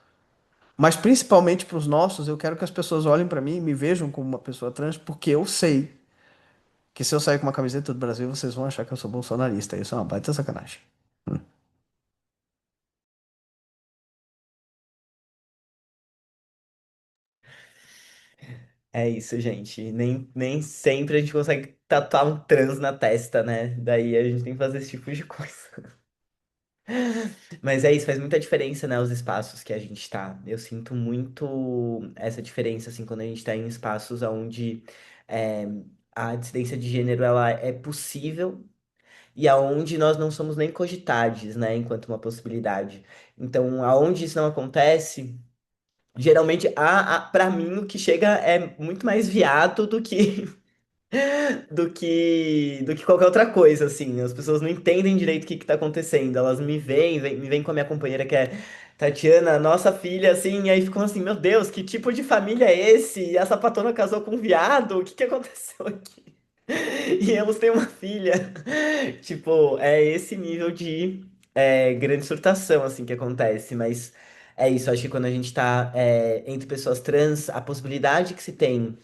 Speaker 3: Mas principalmente para os nossos, eu quero que as pessoas olhem para mim e me vejam como uma pessoa trans, porque eu sei que se eu sair com uma camiseta do Brasil, vocês vão achar que eu sou bolsonarista. Isso é uma baita sacanagem. Hum.
Speaker 1: É isso, gente. Nem sempre a gente consegue tatuar um trans na testa, né? Daí a gente tem que fazer esse tipo de coisa. Mas é isso, faz muita diferença, né? Os espaços que a gente tá. Eu sinto muito essa diferença, assim, quando a gente tá em espaços onde é, a dissidência de gênero ela é possível e aonde nós não somos nem cogitados, né? Enquanto uma possibilidade. Então, aonde isso não acontece. Geralmente, para mim, o que chega é muito mais viado do que qualquer outra coisa, assim. As pessoas não entendem direito o que que tá acontecendo. Elas me veem com a minha companheira, que é Tatiana, nossa filha, assim, e aí ficam assim, meu Deus, que tipo de família é esse? E a sapatona casou com um viado? O que que aconteceu aqui? E eles têm uma filha. Tipo, é esse nível de grande surtação, assim, que acontece. Mas é isso, acho que quando a gente tá entre pessoas trans, a possibilidade que se tem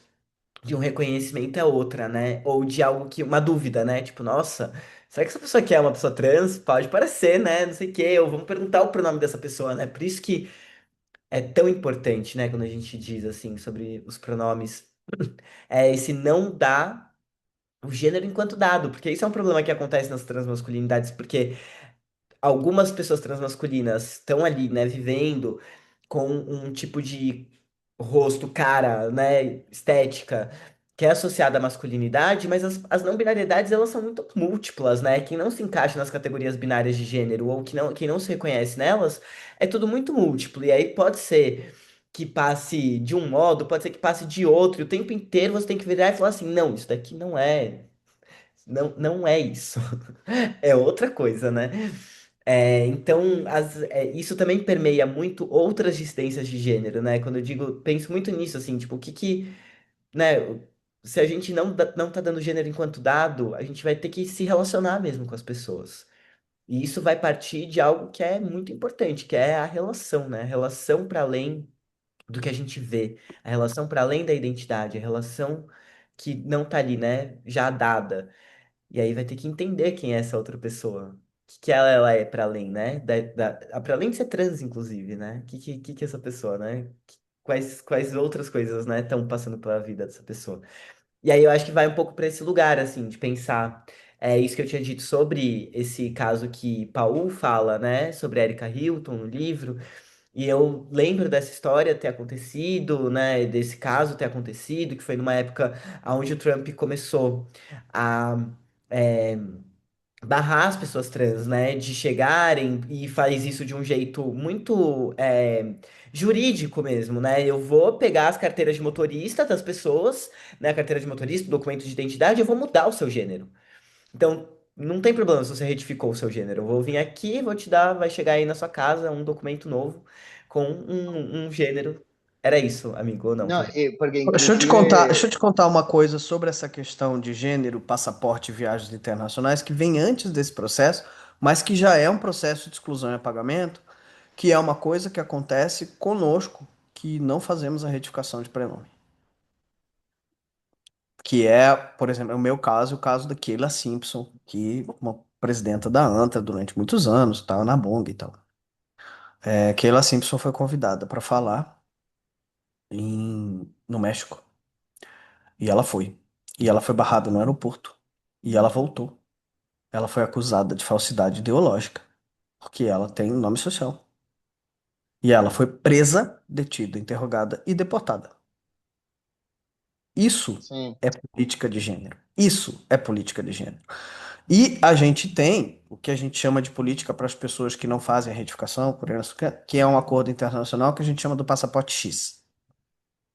Speaker 1: de um reconhecimento é outra, né? Ou de algo que, uma dúvida, né? Tipo, nossa, será que essa pessoa aqui é uma pessoa trans? Pode parecer, né? Não sei o quê. Ou vamos perguntar o pronome dessa pessoa, né? Por isso que é tão importante, né? Quando a gente diz, assim, sobre os pronomes, é esse não dar o gênero enquanto dado, porque isso é um problema que acontece nas transmasculinidades, porque algumas pessoas transmasculinas estão ali, né, vivendo com um tipo de rosto, cara, né, estética que é associada à masculinidade, mas as não binariedades elas são muito múltiplas, né? Quem não se encaixa nas categorias binárias de gênero ou quem não se reconhece nelas, é tudo muito múltiplo. E aí pode ser que passe de um modo, pode ser que passe de outro, e o tempo inteiro você tem que virar e falar assim, não, isso daqui não é isso. É outra coisa, né? Então, isso também permeia muito outras dissidências de gênero, né? Quando eu digo, penso muito nisso, assim, tipo, né? Se a gente não tá dando gênero enquanto dado, a gente vai ter que se relacionar mesmo com as pessoas. E isso vai partir de algo que é muito importante, que é a relação, né? A relação para além do que a gente vê, a relação para além da identidade, a relação que não tá ali, né? Já dada. E aí vai ter que entender quem é essa outra pessoa. que ela é para além, né? Para além de ser trans, inclusive, né? Que é essa pessoa, né? Quais outras coisas, né, estão passando pela vida dessa pessoa? E aí eu acho que vai um pouco para esse lugar, assim, de pensar. É isso que eu tinha dito sobre esse caso que Paul fala, né? Sobre Erika Hilton no livro. E eu lembro dessa história ter acontecido, né? Desse caso ter acontecido, que foi numa época onde o Trump começou a. é, barrar as pessoas trans, né, de chegarem e faz isso de um jeito muito jurídico mesmo, né? Eu vou pegar as carteiras de motorista das pessoas, né, a carteira de motorista, documento de identidade, eu vou mudar o seu gênero. Então, não tem problema se você retificou o seu gênero. Eu vou vir aqui, vou te dar, vai chegar aí na sua casa um documento novo com um gênero. Era isso, amigo, ou não?
Speaker 2: No,
Speaker 1: Pode.
Speaker 2: porque
Speaker 3: Deixa
Speaker 2: inclusive,
Speaker 3: eu te contar uma coisa sobre essa questão de gênero, passaporte e viagens internacionais que vem antes desse processo, mas que já é um processo de exclusão e pagamento, que é uma coisa que acontece conosco, que não fazemos a retificação de prenome. Que é, por exemplo, o meu caso, o caso da Keila Simpson, que é uma presidenta da ANTA durante muitos anos, estava na Bong e tal. Keila Simpson foi convidada para falar no México. E ela foi. E ela foi barrada no aeroporto. E ela voltou. Ela foi acusada de falsidade ideológica, porque ela tem nome social. E ela foi presa, detida, interrogada e deportada. Isso
Speaker 2: sí,
Speaker 3: é política de gênero. Isso é política de gênero. E a gente tem o que a gente chama de política para as pessoas que não fazem a retificação, que é um acordo internacional que a gente chama do passaporte X,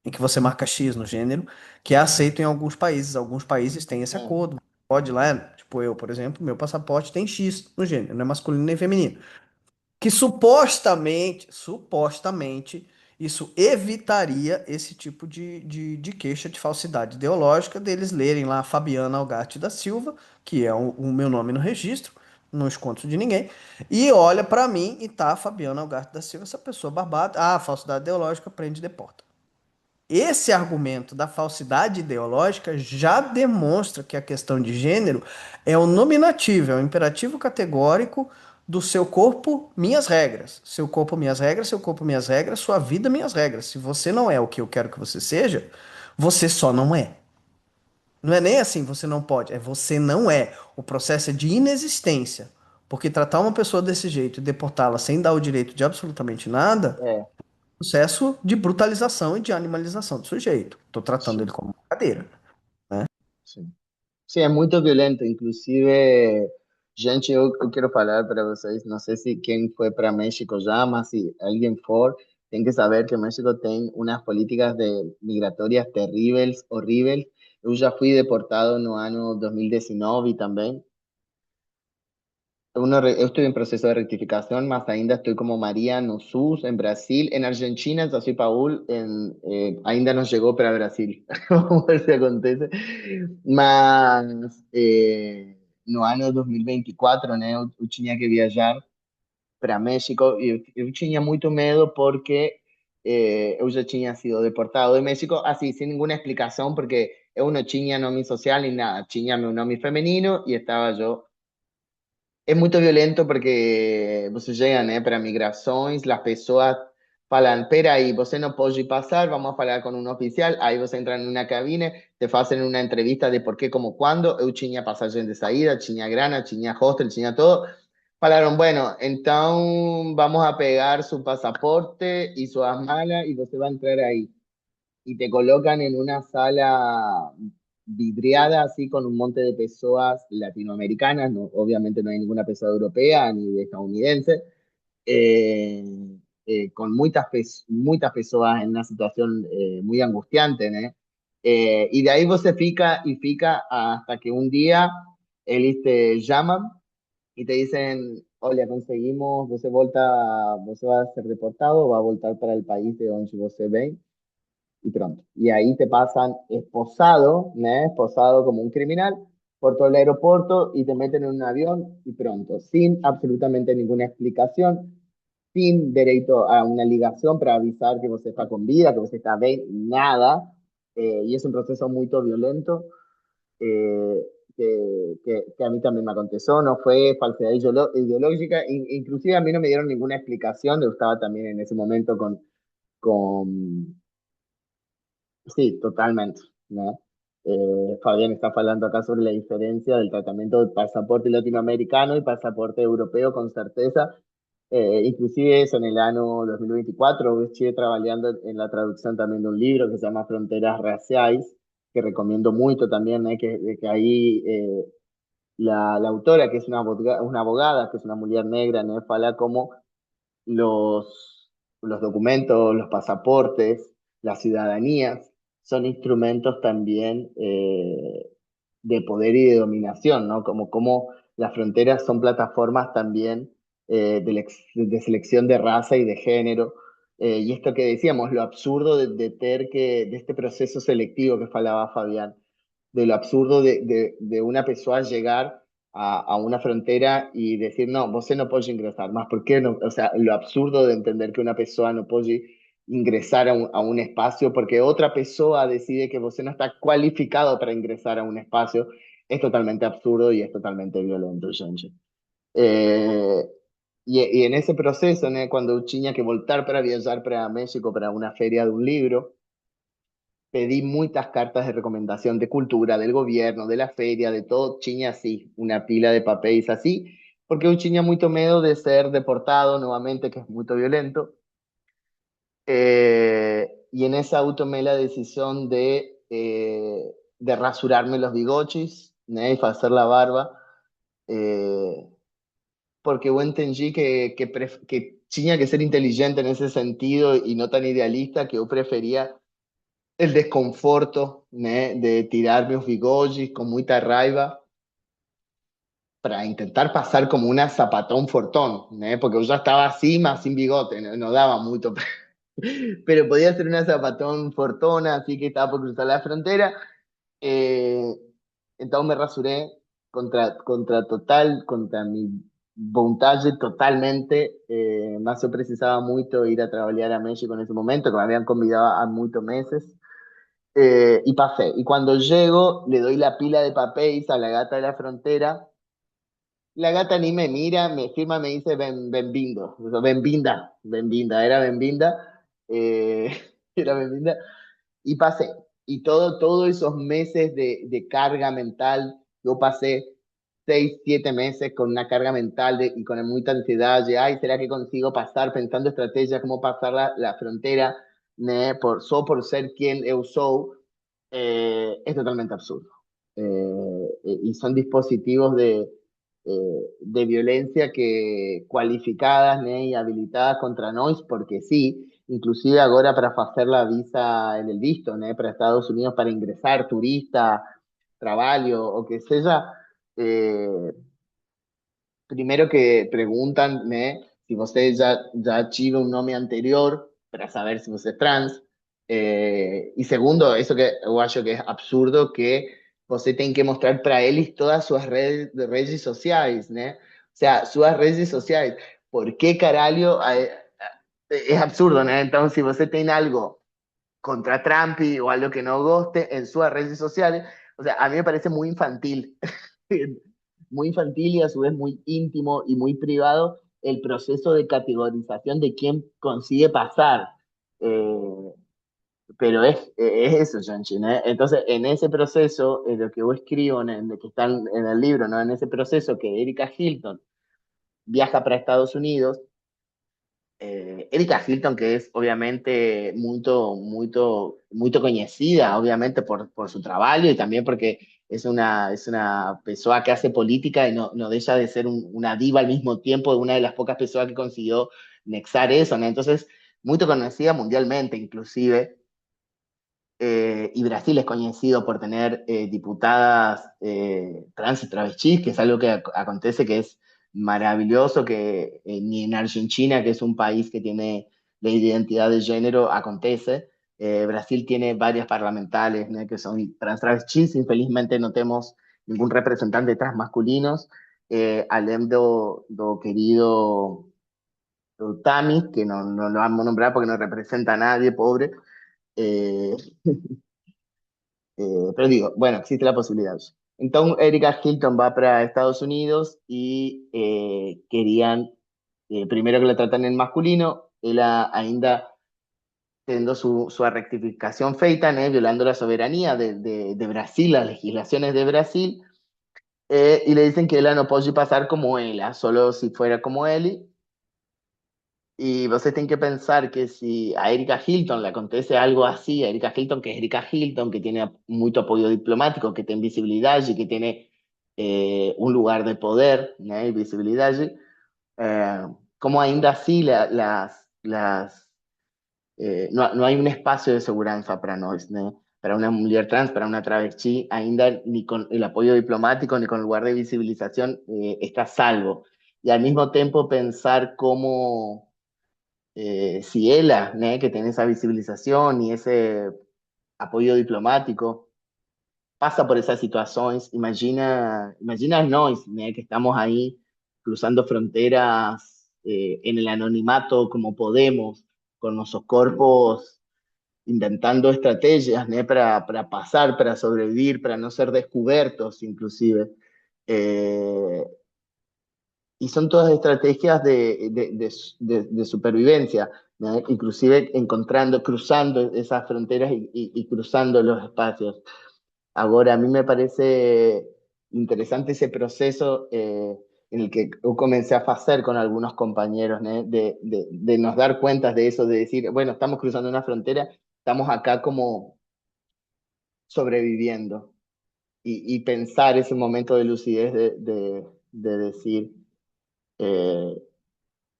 Speaker 3: em que você marca X no gênero, que é aceito em alguns países. Alguns países têm esse
Speaker 2: sí,
Speaker 3: acordo. Pode ir lá, tipo eu, por exemplo, meu passaporte tem X no gênero, não é masculino nem feminino. Que supostamente, isso evitaria esse tipo de queixa de falsidade ideológica deles lerem lá Fabiana Algarte da Silva, que é o meu nome no registro, não escondo de ninguém, e olha pra mim e tá Fabiana Algarte da Silva, essa pessoa barbada, falsidade ideológica, prende e deporta. Esse argumento da falsidade ideológica já demonstra que a questão de gênero é o nominativo, é o imperativo categórico do seu corpo, minhas regras. Seu corpo, minhas regras, seu corpo, minhas regras, sua vida, minhas regras. Se você não é o que eu quero que você seja, você só não é. Não é nem assim, você não pode, é você não é. O processo é de inexistência. Porque tratar uma pessoa desse jeito e deportá-la sem dar o direito de absolutamente nada
Speaker 2: eh,
Speaker 3: processo de brutalização e de animalização do sujeito. Estou tratando ele
Speaker 2: sí,
Speaker 3: como uma cadeira.
Speaker 2: sí. Sí, é muito violento. Inclusive, gente, eu quero falar para vocês, não sei se quem foi para México já, mas se alguém for, tem que saber que México tem umas políticas de migratórias terríveis, horríveis. Eu já fui deportado no ano 2019 também. Eu estoy en proceso de rectificación, más ainda estoy como María no SUS en Brasil. En Argentina, ya soy Paul, ainda no llegó para Brasil. Vamos a ver si acontece. Mas no ano 2024, né, eu tinha que viajar para México e eu tinha muito medo porque eu já tinha sido deportado de México, assim, sem nenhuma explicação, porque eu não tinha nome social nem nada. Tinha meu nome feminino e estava eu. É muito violento porque você chega, né, para migrações, as pessoas falam, peraí, você não pode passar, vamos falar com um oficial, aí você entra numa cabine, te fazem uma entrevista de por quê, como, quando, eu tinha passagem de saída, tinha grana, tinha hostel, tinha todo, falaram, bueno, então vamos a pegar seu passaporte e suas malas e você vai entrar aí y te colocan en una sala vidriada, así con un monte de personas latinoamericanas, no, obviamente no hay ninguna persona europea ni de estadounidense, eh, con muchas personas en una situación muy angustiante, ¿no? Y de ahí vos se fica y fica hasta que un día ellos te llaman y te dicen, oye, conseguimos, vos va a ser deportado, va a voltar para el país de donde vos se ven y pronto. Y ahí te pasan esposado, ¿no? Esposado como un criminal por todo el aeropuerto y te meten en un avión y pronto, sin absolutamente ninguna explicación, sin derecho a una ligación para avisar que vos está con vida, que vos está bien, nada. Y es un proceso muy violento. Eh, que a mí también me aconteceu, no fue falsedad ideológica, inclusive a mí no me dieron ninguna explicación, yo estaba también en ese momento con sí, totalmente, ¿no? Fabián está hablando acá sobre la diferencia del tratamiento del pasaporte latinoamericano y pasaporte europeo con certeza. Inclusive eso en el año 2024, estuve trabajando en la traducción también de un libro que se llama Fronteras Raciais, que recomiendo mucho también, que ahí la autora, que es una abogada, que es una mujer negra, ¿no? Fala como los documentos, los pasaportes, las ciudadanías son instrumentos también de poder y de dominación, ¿no? Como las fronteras son plataformas también de selección de raza y de género. Y esto que decíamos, lo absurdo de este proceso selectivo que falaba Fabián, de lo absurdo de una persona llegar a una frontera y decir, no, vos no podés ingresar más. ¿Por qué no? O sea, lo absurdo de entender que una persona no puede ingresar a un espacio porque otra persona decide que vos no está cualificado para ingresar a un espacio, es totalmente absurdo y es totalmente violento, gente. Eh, y en ese proceso, ¿no? Cuando tenía que voltar para viajar para México para una feria de un libro, pedí muchas cartas de recomendación de cultura, del gobierno, de la feria, de todo, chiña así, una pila de papeles así, porque un chiña muy miedo de ser deportado nuevamente, que es muy violento. Y en esa auto tomé la decisión de rasurarme los bigochis, ¿no? Y hacer la barba, eh, porque yo entendí que tenía que ser inteligente en ese sentido y no tan idealista, que yo prefería el desconforto, né, de tirarme os bigodes con mucha raiva para intentar pasar como una zapatón fortón, né, porque yo ya estaba así, más sin bigote, no daba mucho, pero podía ser una zapatón fortona, así que estaba por cruzar la frontera. Eh, entonces me rasuré contra mi voluntad totalmente. Más yo precisaba mucho ir a trabajar a México en ese momento, que me habían convidado a muchos meses. Y pasé. Y cuando llego, le doy la pila de papéis a la gata de la frontera. La gata ni me mira, me firma, me dice benvindo. Benvinda, era benvinda. eh, era benvinda. Y pasé. Y todos esos meses de carga mental, yo pasé 6, 7 meses con una carga mental y con mucha ansiedad de, ay, ¿será que consigo pasar? Pensando estrategias, cómo pasar la frontera, ¿no? Solo por ser quien yo soy, es totalmente absurdo. Y son dispositivos de violencia que cualificadas, ¿no? Y habilitadas contra nosotros, porque sí, inclusive ahora para hacer la visa en el visto, ¿no? Para Estados Unidos, para ingresar turista, trabajo o que sea, eh, primero que preguntan si usted ya tiene un nombre anterior para saber si usted es trans. Y segundo, eso que yo acho que es absurdo, que usted tiene que mostrar para él todas sus redes sociales, ¿no? O sea, sus redes sociales. ¿Por qué caralho? Es absurdo, ¿no? Entonces, si usted tiene algo contra Trump o algo que no guste en sus redes sociales, o sea, a mí me parece muy infantil, muy infantil y a su vez muy íntimo y muy privado el proceso de categorización de quién consigue pasar. Eh, pero es eso, Janchi, ¿no? Entonces, en ese proceso, lo que yo escribo, que está en el libro, ¿no? En ese proceso que Erika Hilton viaja para Estados Unidos, Erika Hilton, que es obviamente muy conocida, obviamente por su trabajo y también porque es una persona que hace política y no deja de ser una diva al mismo tiempo, una de las pocas personas que consiguió nexar eso, ¿no? Entonces, muy conocida mundialmente, inclusive. Y Brasil es conocido por tener diputadas trans y travestis, que es algo que acontece que es maravilloso, que ni en Argentina, que es un país que tiene ley de identidad de género, acontece. Brasil tiene varias parlamentales, ¿no? Que son trans travestis, infelizmente no tenemos ningún representante trans masculinos, além do querido do Tami, que no lo vamos a nombrar porque no representa a nadie, pobre. Eh, pero digo, bueno, existe la posibilidad. Entonces, Erika Hilton va para Estados Unidos y querían, primero que la tratan en masculino, ella ainda teniendo su rectificación feita, ¿no? Violando la soberanía de Brasil, las legislaciones de Brasil, y le dicen que ella no puede pasar como ella, solo si fuera como él. Y vos tenés que pensar que si a Erika Hilton le acontece algo así, a Erika Hilton, que es Erika Hilton, que tiene mucho apoyo diplomático, que tiene visibilidad y que tiene un lugar de poder, ¿no? Y visibilidad, eh, como ainda así no hay un espacio de seguridad para nosotros, ¿no? Para una mujer trans, para una travesti, ainda ni con el apoyo diplomático ni con el lugar de visibilización está a salvo. Y al mismo tiempo pensar cómo si ella, ¿no? Que tiene esa visibilización y ese apoyo diplomático, pasa por esas situaciones, imagina nós, ¿no? Que estamos ahí cruzando fronteras en el anonimato como podemos, con nuestros cuerpos inventando estrategias, ¿no? Para pasar, para sobrevivir, para no ser descubiertos inclusive. Eh, y son todas estrategias de supervivencia, ¿no? Inclusive encontrando, cruzando esas fronteras y cruzando los espacios. Ahora, a mí me parece interesante ese proceso en el que yo comencé a hacer con algunos compañeros, ¿no? De nos dar cuenta de eso, de decir, bueno, estamos cruzando una frontera, estamos acá como sobreviviendo y pensar ese momento de lucidez de decir, eh,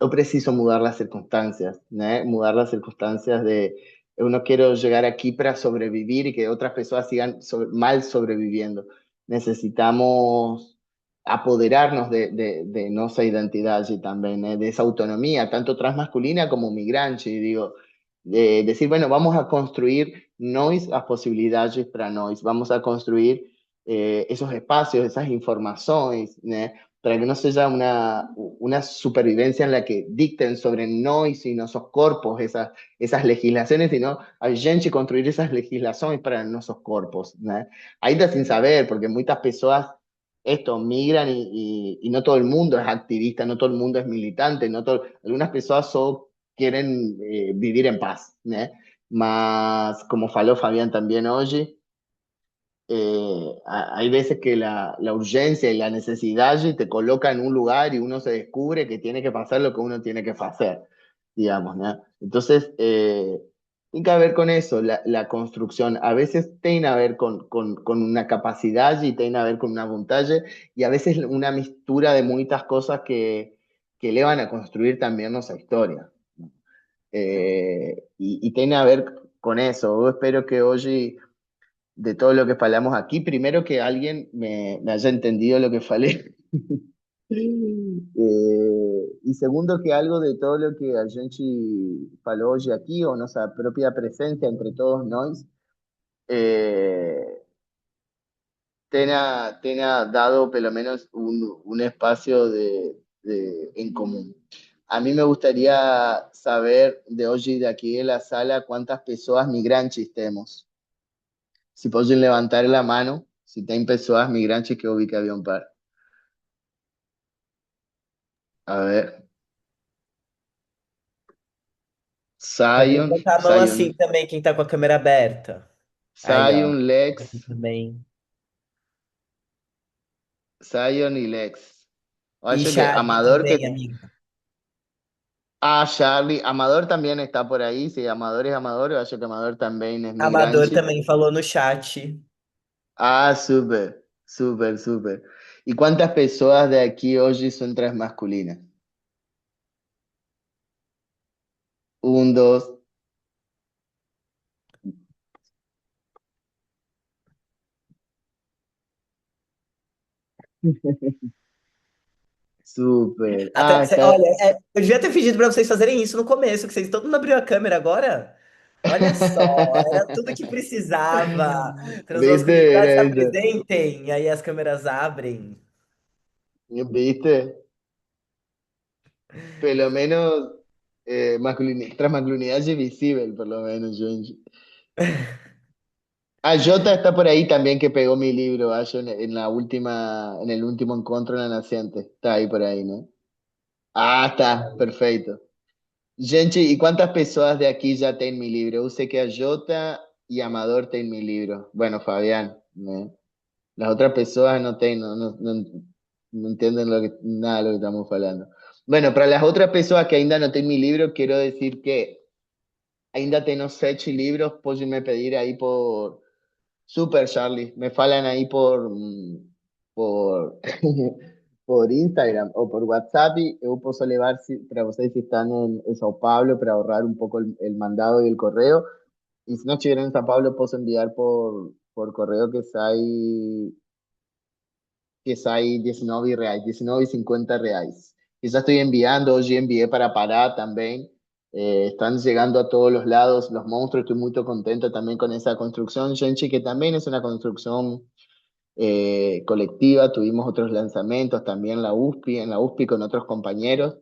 Speaker 2: yo preciso mudar las circunstancias, ¿no? Mudar las circunstancias de, yo no quiero llegar aquí para sobrevivir y que otras personas sigan mal sobreviviendo. Necesitamos apoderarnos de nuestra identidad y también, de esa autonomía, tanto transmasculina como migrante, y digo, de decir, bueno, vamos a construir nós las posibilidades para nós, vamos a construir esos espacios, esas informaciones, ¿no? Para que no sea una supervivencia en la que dicten sobre nós y nuestros cuerpos esas legislaciones, sino a gente construir esas legislaciones para nuestros cuerpos, ¿no? Ainda sin saber, porque muchas personas esto migran y no todo el mundo es activista, no todo el mundo es militante, algunas personas solo quieren vivir en paz, ¿no? Más, como faló Fabián también hoy, hay veces que la urgencia y la necesidad te coloca en un lugar y uno se descubre que tiene que pasar lo que uno tiene que hacer, digamos, ¿no? Entonces, tiene que ver con eso, la construcción. A veces tiene que ver con una capacidad y tiene que ver con una voluntad y a veces una mistura de muchas cosas que le van a construir también nuestra historia. Y tiene que ver con eso. Yo espero que hoy de todo lo que falamos aquí. Primero que alguien me haya entendido lo que falé. Y segundo que algo de todo lo que a gente faló hoy aquí, o nuestra propia presencia entre todos nós, eh, tenha dado pelo menos un espacio en común. A mí me gustaría saber de hoy de aquí en la sala cuántas personas migrantes tenemos. Si pueden levantar la mano, si tienen personas migrantes que ubique había un par. A ver.
Speaker 1: Pode
Speaker 2: Zion,
Speaker 1: levantar a mão assim
Speaker 2: Zion,
Speaker 1: também, quem tá com a câmera aberta. Aí, ó.
Speaker 2: Zion, Lex,
Speaker 1: Também.
Speaker 2: Zion y Lex.
Speaker 1: E
Speaker 2: Acho que
Speaker 1: Charlie
Speaker 2: Amador
Speaker 1: também,
Speaker 2: que...
Speaker 1: amiga.
Speaker 2: Ah, Charlie. Amador también está por ahí. Sí, Amador es Amador. Yo acho que Amador también es
Speaker 1: Amador
Speaker 2: migrante.
Speaker 1: também falou no chat.
Speaker 2: Ah, súper, súper, súper. ¿Y cuántas personas de aquí hoy son transmasculinas? Un, dos. Súper.
Speaker 1: Até,
Speaker 2: Ah, está.
Speaker 1: olha, eu devia ter pedido pra vocês fazerem isso no começo, que vocês todo mundo abriu a câmera agora. Olha só, era tudo que precisava.
Speaker 2: ¿Viste?
Speaker 1: Transmasculinidade se
Speaker 2: Era eso.
Speaker 1: apresentem, e aí as câmeras abrem.
Speaker 2: ¿Viste? Por lo menos transmasculinidad es visible, por lo menos, Junji. Ayota está por ahí también que pegó mi libro, Ayo, en la última, en el último encuentro en la naciente. Está ahí por ahí, ¿no? Ah, está, perfecto. Gente, ¿y cuántas personas de aquí ya tienen mi libro? Yo sé que Ayota y Amador tienen mi libro. Bueno, Fabián, ¿no? Las otras personas no tienen, no entienden nada de lo que estamos hablando. Bueno, para las otras personas que ainda no tienen mi libro, quiero decir que ainda tengo 7 libros, pueden me pedir ahí por Super, Charlie. Me falan ahí por, por Instagram o por WhatsApp y yo puedo levar para ustedes si están en Sao Paulo para ahorrar un poco el mandado y el correo. Y si no estuvieran en Sao Paulo, puedo enviar por correo que sai 19 reais, 19,50 reais. Y ya estoy enviando, hoy envié para Pará también. Están llegando a todos los lados los monstruos. Estoy muy contento también con esa construcción, Genchi, que también es una construcción colectiva. Tuvimos otros lanzamientos también en la USP con otros compañeros,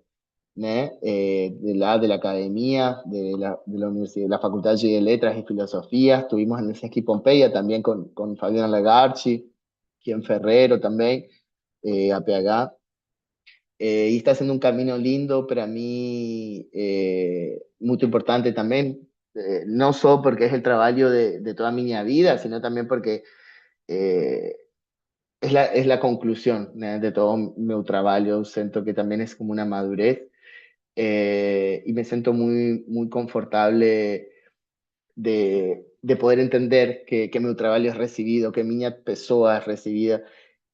Speaker 2: ¿no? De la academia, de la universidad, de la Facultad de Letras y Filosofía. Estuvimos en el Sesqui Pompeya también con Fabiana Lagarchi, quien Ferrero también, APH. Y está haciendo un camino lindo para mí, muy importante también, no solo porque es el trabajo de toda mi vida, sino también porque eh, es la conclusión, ¿no? De todo mi trabajo. Siento que también es como una madurez, y me siento muy, muy confortable de poder entender que mi trabajo es recibido, que mi persona es recibida,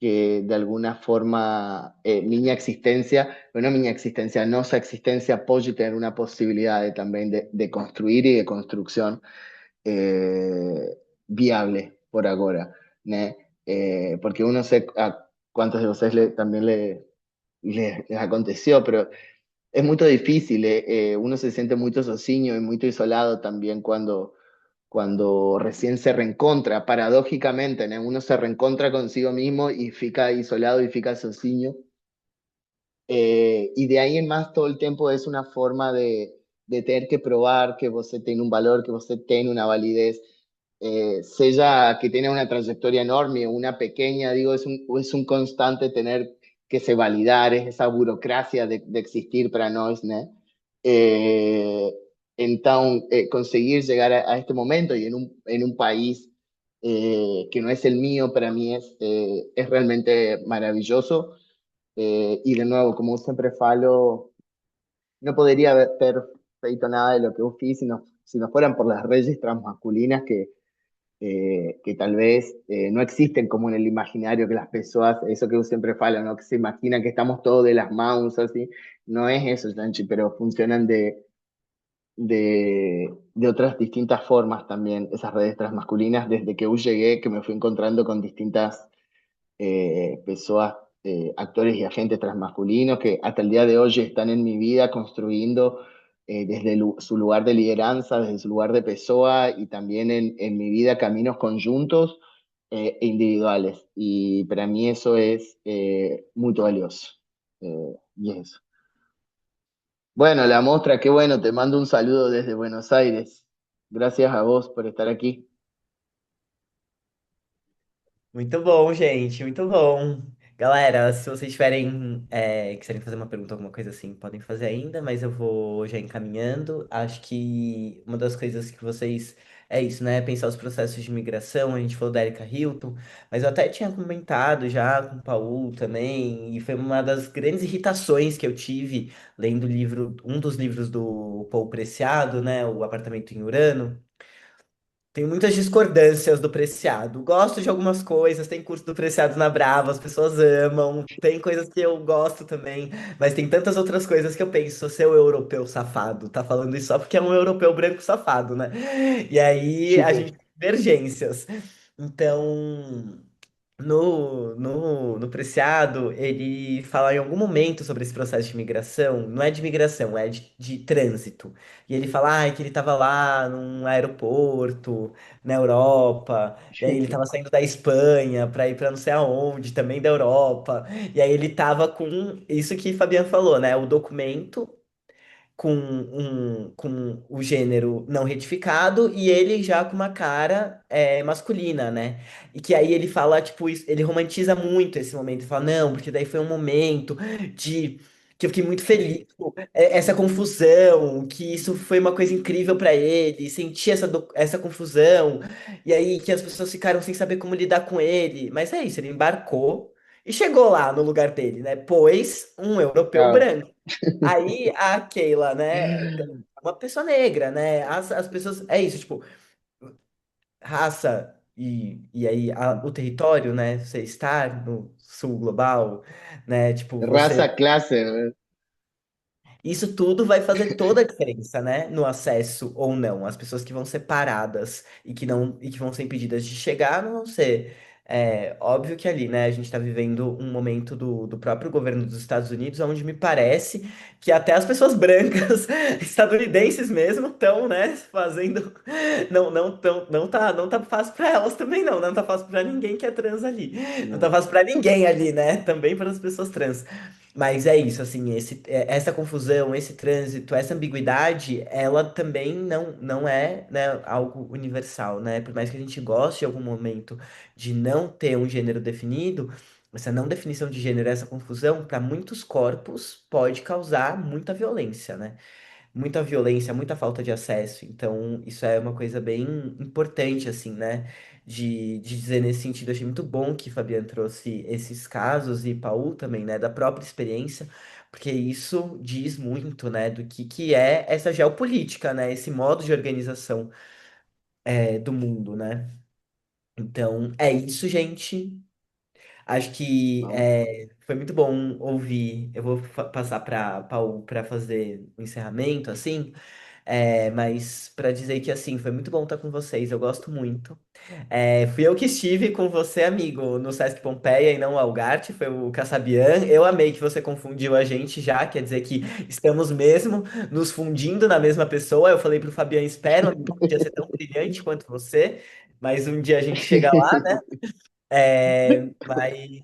Speaker 2: que de alguna forma mi existencia, bueno, mi existencia, nuestra existencia puede tener una posibilidad también de construir y de construcción viable por ahora, ¿no? Porque uno sé a cuántos de ustedes también les aconteció, pero es muy difícil, uno se siente muy sozinho y muy isolado también cuando recién se reencontra, paradójicamente, ¿no? Uno se reencontra consigo mismo y fica isolado y fica sozinho. Y de ahí en más todo el tiempo es una forma de tener que probar que usted tiene un valor, que usted tiene una validez, sea que tiene una trayectoria enorme o una pequeña, digo, es un constante tener que se validar, es esa burocracia de existir para nós, ¿no? Eh, entonces, conseguir llegar a este momento y en un país que no es el mío, para mí es realmente maravilloso. Y de nuevo, como siempre falo, no podría haber feito nada de lo que yo fiz si no fueran por las redes transmasculinas que tal vez no existen como en el imaginario que las personas, eso que yo siempre falo, ¿no? Que se imaginan que estamos todos de las manos, así. No es eso, Sanchi, pero funcionan de otras distintas formas también, esas redes transmasculinas, desde que yo llegué, que me fui encontrando con distintas personas, actores y agentes transmasculinos que hasta el día de hoy están en mi vida construyendo desde su lugar de lideranza, desde su lugar de PSOA y también en mi vida caminos conjuntos e individuales. Y para mí eso es muy valioso. Y eso. Bueno, la mostra, qué bueno, te mando un saludo desde Buenos Aires. Gracias a vos por estar aquí.
Speaker 1: Muito bom, gente, muito bom. Galera, se vocês tiverem, quiserem fazer uma pergunta, alguma coisa assim, podem fazer ainda, mas eu vou já encaminhando. Acho que uma das coisas que vocês. É isso, né? Pensar os processos de migração. A gente falou da Erika Hilton, mas eu até tinha comentado já com o Paulo também, e foi uma das grandes irritações que eu tive lendo o livro, um dos livros do Paul Preciado, né? O Apartamento em Urano. Tem muitas discordâncias do Preciado. Gosto de algumas coisas, tem curso do Preciado na Brava, as pessoas amam. Tem coisas que eu gosto também, mas tem tantas outras coisas que eu penso, seu europeu safado, tá falando isso só porque é um europeu branco safado, né? E aí a gente tem divergências. Então, no Preciado, ele fala em algum momento sobre esse processo de migração, não é de migração, é de trânsito. E ele fala que ele estava lá num aeroporto, na Europa, e aí ele estava saindo da Espanha para ir para não sei aonde, também da Europa. E aí ele estava com isso que Fabiano falou, né? O documento com o gênero não retificado e ele já com uma cara masculina, né? E que aí ele fala, tipo, ele romantiza muito esse momento. Ele fala, não, porque daí foi um momento de que eu fiquei muito feliz, tipo, essa confusão, que isso foi uma coisa incrível pra ele, sentir essa confusão, e aí que as pessoas ficaram sem saber como lidar com ele. Mas é isso, ele embarcou e chegou lá no lugar dele, né? Pois um europeu
Speaker 2: Claro.
Speaker 1: branco. Aí a Keila, né? É uma pessoa negra, né? As pessoas. É isso, tipo, raça e aí o território, né? Você estar no sul global, né? Tipo,
Speaker 2: Raza,
Speaker 1: você
Speaker 2: clase, ¿no?
Speaker 1: isso tudo vai fazer toda a diferença, né? No acesso ou não. As pessoas que vão ser paradas e que vão ser impedidas de chegar não vão ser. Óbvio que ali, né, a gente está vivendo um momento do próprio governo dos Estados Unidos, onde me parece que até as pessoas brancas, estadunidenses mesmo, estão, né, fazendo. Não tá fácil para elas também, não. Não tá fácil para ninguém que é trans ali. Não tá
Speaker 2: No.
Speaker 1: fácil para ninguém ali, né? Também para as pessoas trans. Mas é isso, assim, essa confusão, esse trânsito, essa ambiguidade, ela também não é, né, algo universal, né? Por mais que a gente goste em algum momento de não ter um gênero definido, essa não definição de gênero, essa confusão, para muitos corpos pode causar muita violência, né? Muita violência, muita falta de acesso. Então, isso é uma coisa bem importante, assim, né? De dizer nesse sentido. Achei muito bom que Fabiano trouxe esses casos e Paul também, né? Da própria experiência, porque isso diz muito, né? Do que é essa geopolítica, né? Esse modo de organização do mundo, né? Então, é isso, gente. Acho que
Speaker 2: No.
Speaker 1: foi muito bom ouvir. Eu vou passar para Paul para fazer o encerramento, assim. Mas para dizer que assim, foi muito bom estar com vocês, eu gosto muito. Fui eu que estive com você, amigo, no Sesc Pompeia e não o Algarte, foi o Kasabian. Eu amei que você confundiu a gente já, quer dizer que estamos mesmo nos fundindo na mesma pessoa. Eu falei pro Fabian, espero um dia ser tão brilhante quanto você, mas um dia a gente chega lá. Mas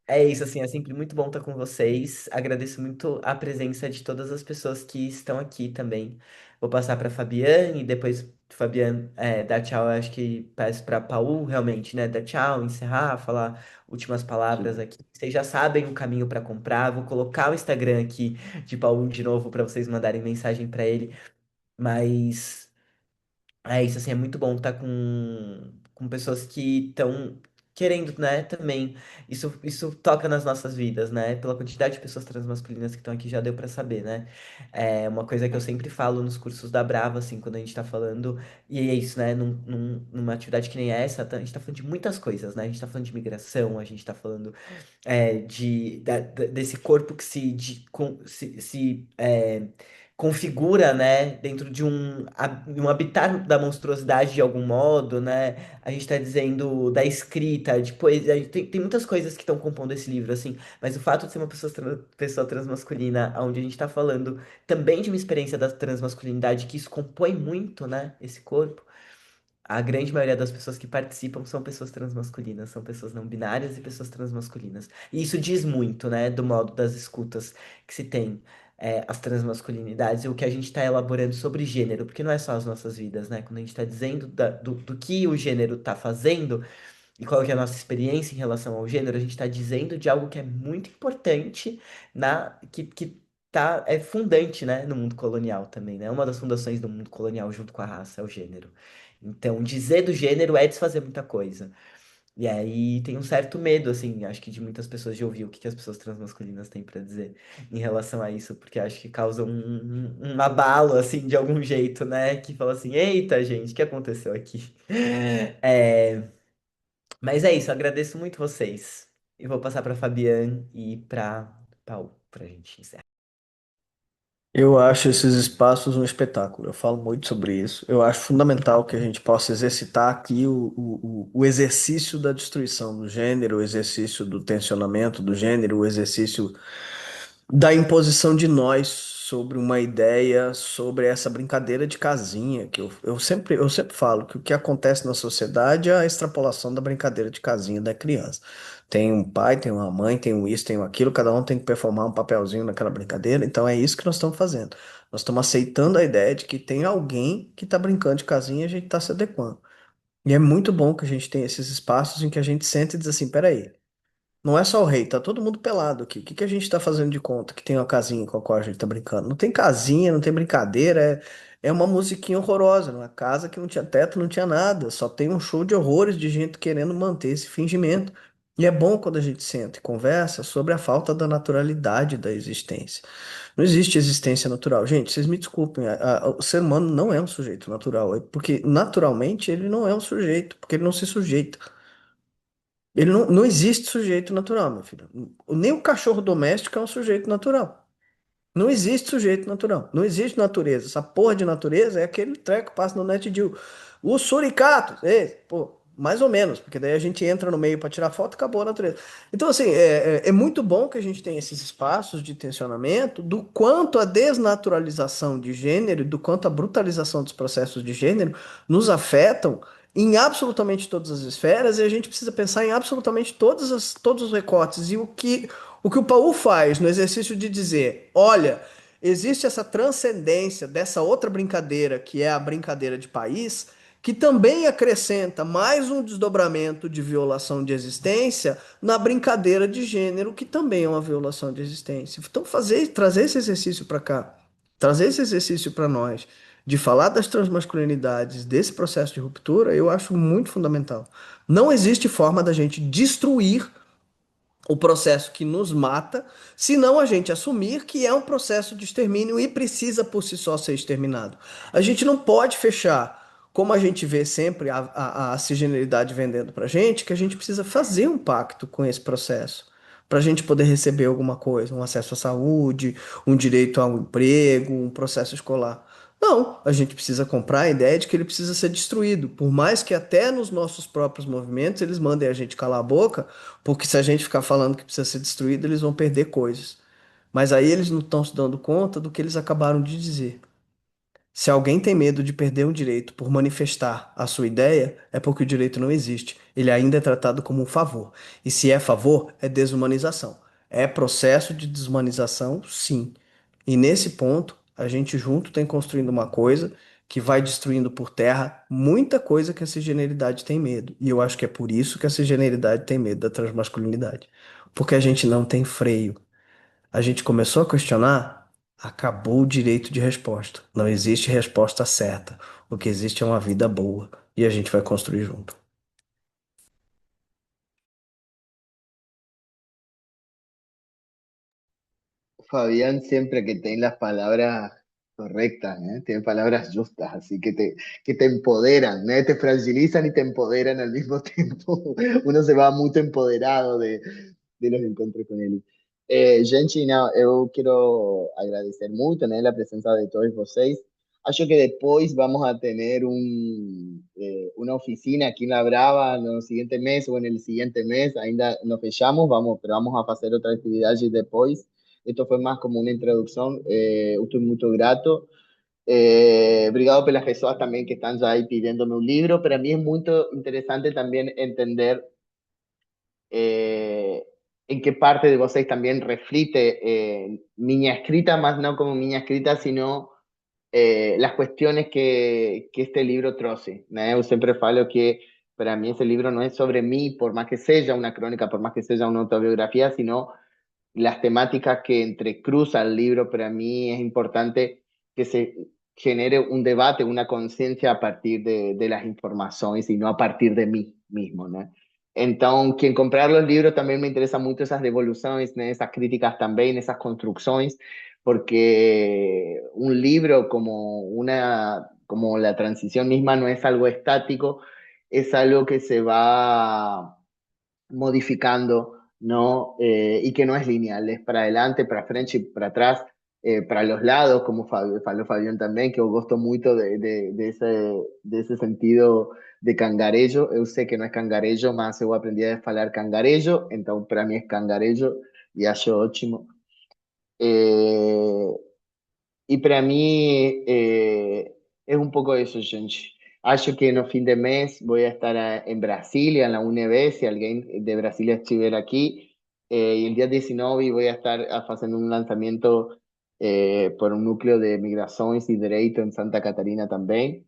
Speaker 1: é isso, assim, é sempre muito bom estar com vocês. Agradeço muito a presença de todas as pessoas que estão aqui também. Vou passar para Fabiane, depois Fabiane dar tchau. Eu acho que peço para Paul realmente, né? Dar tchau, encerrar, falar últimas palavras
Speaker 2: Sí.
Speaker 1: aqui. Vocês já sabem o caminho para comprar. Vou colocar o Instagram aqui de Paul de novo para vocês mandarem mensagem para ele. Mas. É isso, assim, é muito bom estar com pessoas que estão querendo, né, também. Isso toca nas nossas vidas, né? Pela quantidade de pessoas transmasculinas que estão aqui, já deu pra saber, né? É uma coisa que eu sempre falo nos cursos da Brava, assim, quando a gente tá falando. E é isso, né? Numa atividade que nem essa, a gente tá falando de muitas coisas, né? A gente tá falando de migração, a gente tá falando desse corpo que se configura, né, dentro de um habitat da monstruosidade de algum modo, né? A gente está dizendo da escrita, de poesia, tem muitas coisas que estão compondo esse livro, assim, mas o fato de ser uma pessoa transmasculina, onde a gente está falando também de uma experiência da transmasculinidade, que isso compõe muito, né, esse corpo. A grande maioria das pessoas que participam são pessoas transmasculinas, são pessoas não binárias e pessoas transmasculinas. E isso diz muito, né, do modo das escutas que se tem as transmasculinidades e o que a gente está elaborando sobre gênero, porque não é só as nossas vidas, né? Quando a gente está dizendo do que o gênero está fazendo e qual que é a nossa experiência em relação ao gênero, a gente está dizendo de algo que é muito importante que é fundante, né, no mundo colonial também, né? Uma das fundações do mundo colonial junto com a raça é o gênero. Então, dizer do gênero é desfazer muita coisa. E aí tem um certo medo, assim, acho que de muitas pessoas de ouvir o que que as pessoas transmasculinas têm pra dizer em relação a isso, porque acho que causa um abalo, assim, de algum jeito, né? Que fala assim, eita, gente, o que aconteceu aqui? É, mas é isso, agradeço muito vocês. E vou passar pra Fabiane e pra Paul, pra gente encerrar.
Speaker 3: Eu acho esses espaços um espetáculo. Eu falo muito sobre isso. Eu acho fundamental que a gente possa exercitar aqui o exercício da destruição do gênero, o exercício do tensionamento do gênero, o exercício da imposição de nós sobre uma ideia sobre essa brincadeira de casinha, que eu sempre falo que o que acontece na sociedade é a extrapolação da brincadeira de casinha da criança. Tem um pai, tem uma mãe, tem um isso, tem um aquilo, cada um tem que performar um papelzinho naquela brincadeira, então é isso que nós estamos fazendo. Nós estamos aceitando a ideia de que tem alguém que está brincando de casinha e a gente está se adequando. E é muito bom que a gente tenha esses espaços em que a gente senta e diz assim, peraí. Não é só o rei, tá todo mundo pelado aqui. O que que a gente tá fazendo de conta que tem uma casinha com a qual a gente tá brincando? Não tem casinha, não tem brincadeira, é uma musiquinha horrorosa, uma casa que não tinha teto, não tinha nada, só tem um show de horrores de gente querendo manter esse fingimento. E é bom quando a gente senta e conversa sobre a falta da naturalidade da existência. Não existe existência natural. Gente, vocês me desculpem, o ser humano não é um sujeito natural, porque naturalmente ele não é um sujeito, porque ele não se sujeita. Ele não existe sujeito natural, meu filho. Nem o cachorro doméstico é um sujeito natural. Não existe sujeito natural. Não existe natureza. Essa porra de natureza é aquele treco que passa no NetGeo. Os suricatos, pô, mais ou menos, porque daí a gente entra no meio para tirar foto e acabou a natureza. Então, assim, é muito bom que a gente tenha esses espaços de tensionamento do quanto a desnaturalização de gênero, do quanto a brutalização dos processos de gênero nos afetam em absolutamente todas as esferas e a gente precisa pensar em absolutamente todos os recortes. E o que o Paulo faz no exercício de dizer, olha, existe essa transcendência dessa outra brincadeira, que é a brincadeira de país, que também acrescenta mais um desdobramento de violação de existência na brincadeira de gênero, que também é uma violação de existência. Então, trazer esse exercício para cá, trazer esse exercício para nós, de falar das transmasculinidades, desse processo de ruptura, eu acho muito fundamental. Não existe forma da gente destruir o processo que nos mata, senão a gente assumir que é um processo de extermínio e precisa por si só ser exterminado. A gente não pode fechar, como a gente vê sempre a cisgeneridade vendendo pra gente, que a gente precisa fazer um pacto com esse processo. Para a gente poder receber alguma coisa, um acesso à saúde, um direito a um emprego, um processo escolar. Não, a gente precisa comprar a ideia de que ele precisa ser destruído, por mais que até nos nossos próprios movimentos eles mandem a gente calar a boca, porque se a gente ficar falando que precisa ser destruído, eles vão perder coisas. Mas aí eles não estão se dando conta do que eles acabaram de dizer. Se alguém tem medo de perder um direito por manifestar a sua ideia, é porque o direito não existe. Ele ainda é tratado como um favor. E se é favor, é desumanização. É processo de desumanização, sim. E nesse ponto, a gente junto tem construindo uma coisa que vai destruindo por terra muita coisa que a cisgeneridade tem medo. E eu acho que é por isso que a cisgeneridade tem medo da transmasculinidade. Porque a gente não tem freio. A gente começou a questionar, acabou o direito de resposta. Não existe resposta certa. O que existe é uma vida boa. E a gente vai construir junto.
Speaker 2: Fabián siempre que tiene las palabras correctas, ¿eh? Tiene palabras justas, así que te empoderan, ¿eh? Te fragilizan y te empoderan al mismo tiempo. Uno se va muy empoderado de los encontros con ele. Gente, não, eu quero agradecer muito, né, a presença de todos vocês. Acho que depois vamos a ter uma oficina aqui na Brava no siguiente mês ou no siguiente mês. Ainda não fechamos, vamos, pero vamos a fazer outra atividade depois. Esto fue más como una introducción. Estoy muy grato. Obrigado pelas pessoas também que estão já aí pidiéndome um livro. Para mim é muito interessante também entender eh, en qué parte de vocês también reflite Miña Escrita, más no como Miña Escrita, sino las cuestiones que este libro trouxe. Né? Eu sempre falo que para mí ese libro no es sobre mí, por más que sea una crónica, por más que sea una autobiografía, sino las temáticas que entrecruza el libro. Para mí es importante que se genere un debate, una conciencia a partir de las informaciones y no a partir de mí mismo, ¿no? Entonces, quien comprar los libros también me interesa mucho esas devoluciones, ¿no? Esas críticas también, esas construcciones, porque un libro como la transición misma no es algo estático, es algo que se va modificando, ¿no? Y que no es lineal, es para adelante, para frente y para atrás, para los lados, como falou Fabián también, que eu gosto muito de ese sentido de cangarejo. Eu sei que não é cangarejo, mas eu aprendi a falar cangarejo, então para mim é cangarejo e acho ótimo. Eh, E para mim é um pouco isso, gente. Acho que no fim de mês vou estar em Brasília, na UNB, se alguém de Brasília estiver aqui. E o dia 19 vou estar fazendo um lançamento por um núcleo de migrações e direito em Santa Catarina também.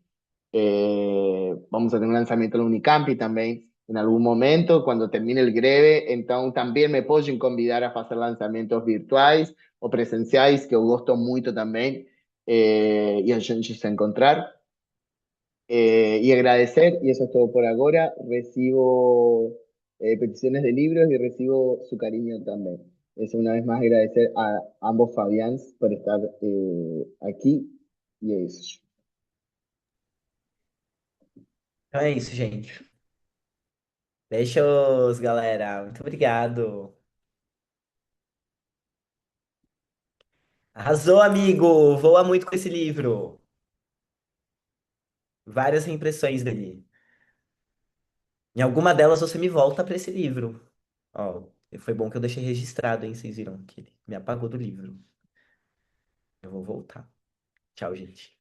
Speaker 2: Vamos a tener un lanzamiento en la Unicampi también en algún momento, cuando termine el greve. Entonces también me pueden convidar a hacer lanzamientos virtuales o presenciales, que eu gosto muito también, y a gente se encontrar. Y agradecer, y eso es todo por ahora. Recibo peticiones de libros y recibo su cariño también. Es una vez más agradecer a ambos Fabians por estar aquí, y eso.
Speaker 1: Então é isso, gente. Beijos, galera. Muito obrigado. Arrasou, amigo! Voa muito com esse livro. Várias reimpressões dele. Em alguma delas você me volta para esse livro. Ó, foi bom que eu deixei registrado, hein? Vocês viram que ele me apagou do livro. Eu vou voltar. Tchau, gente.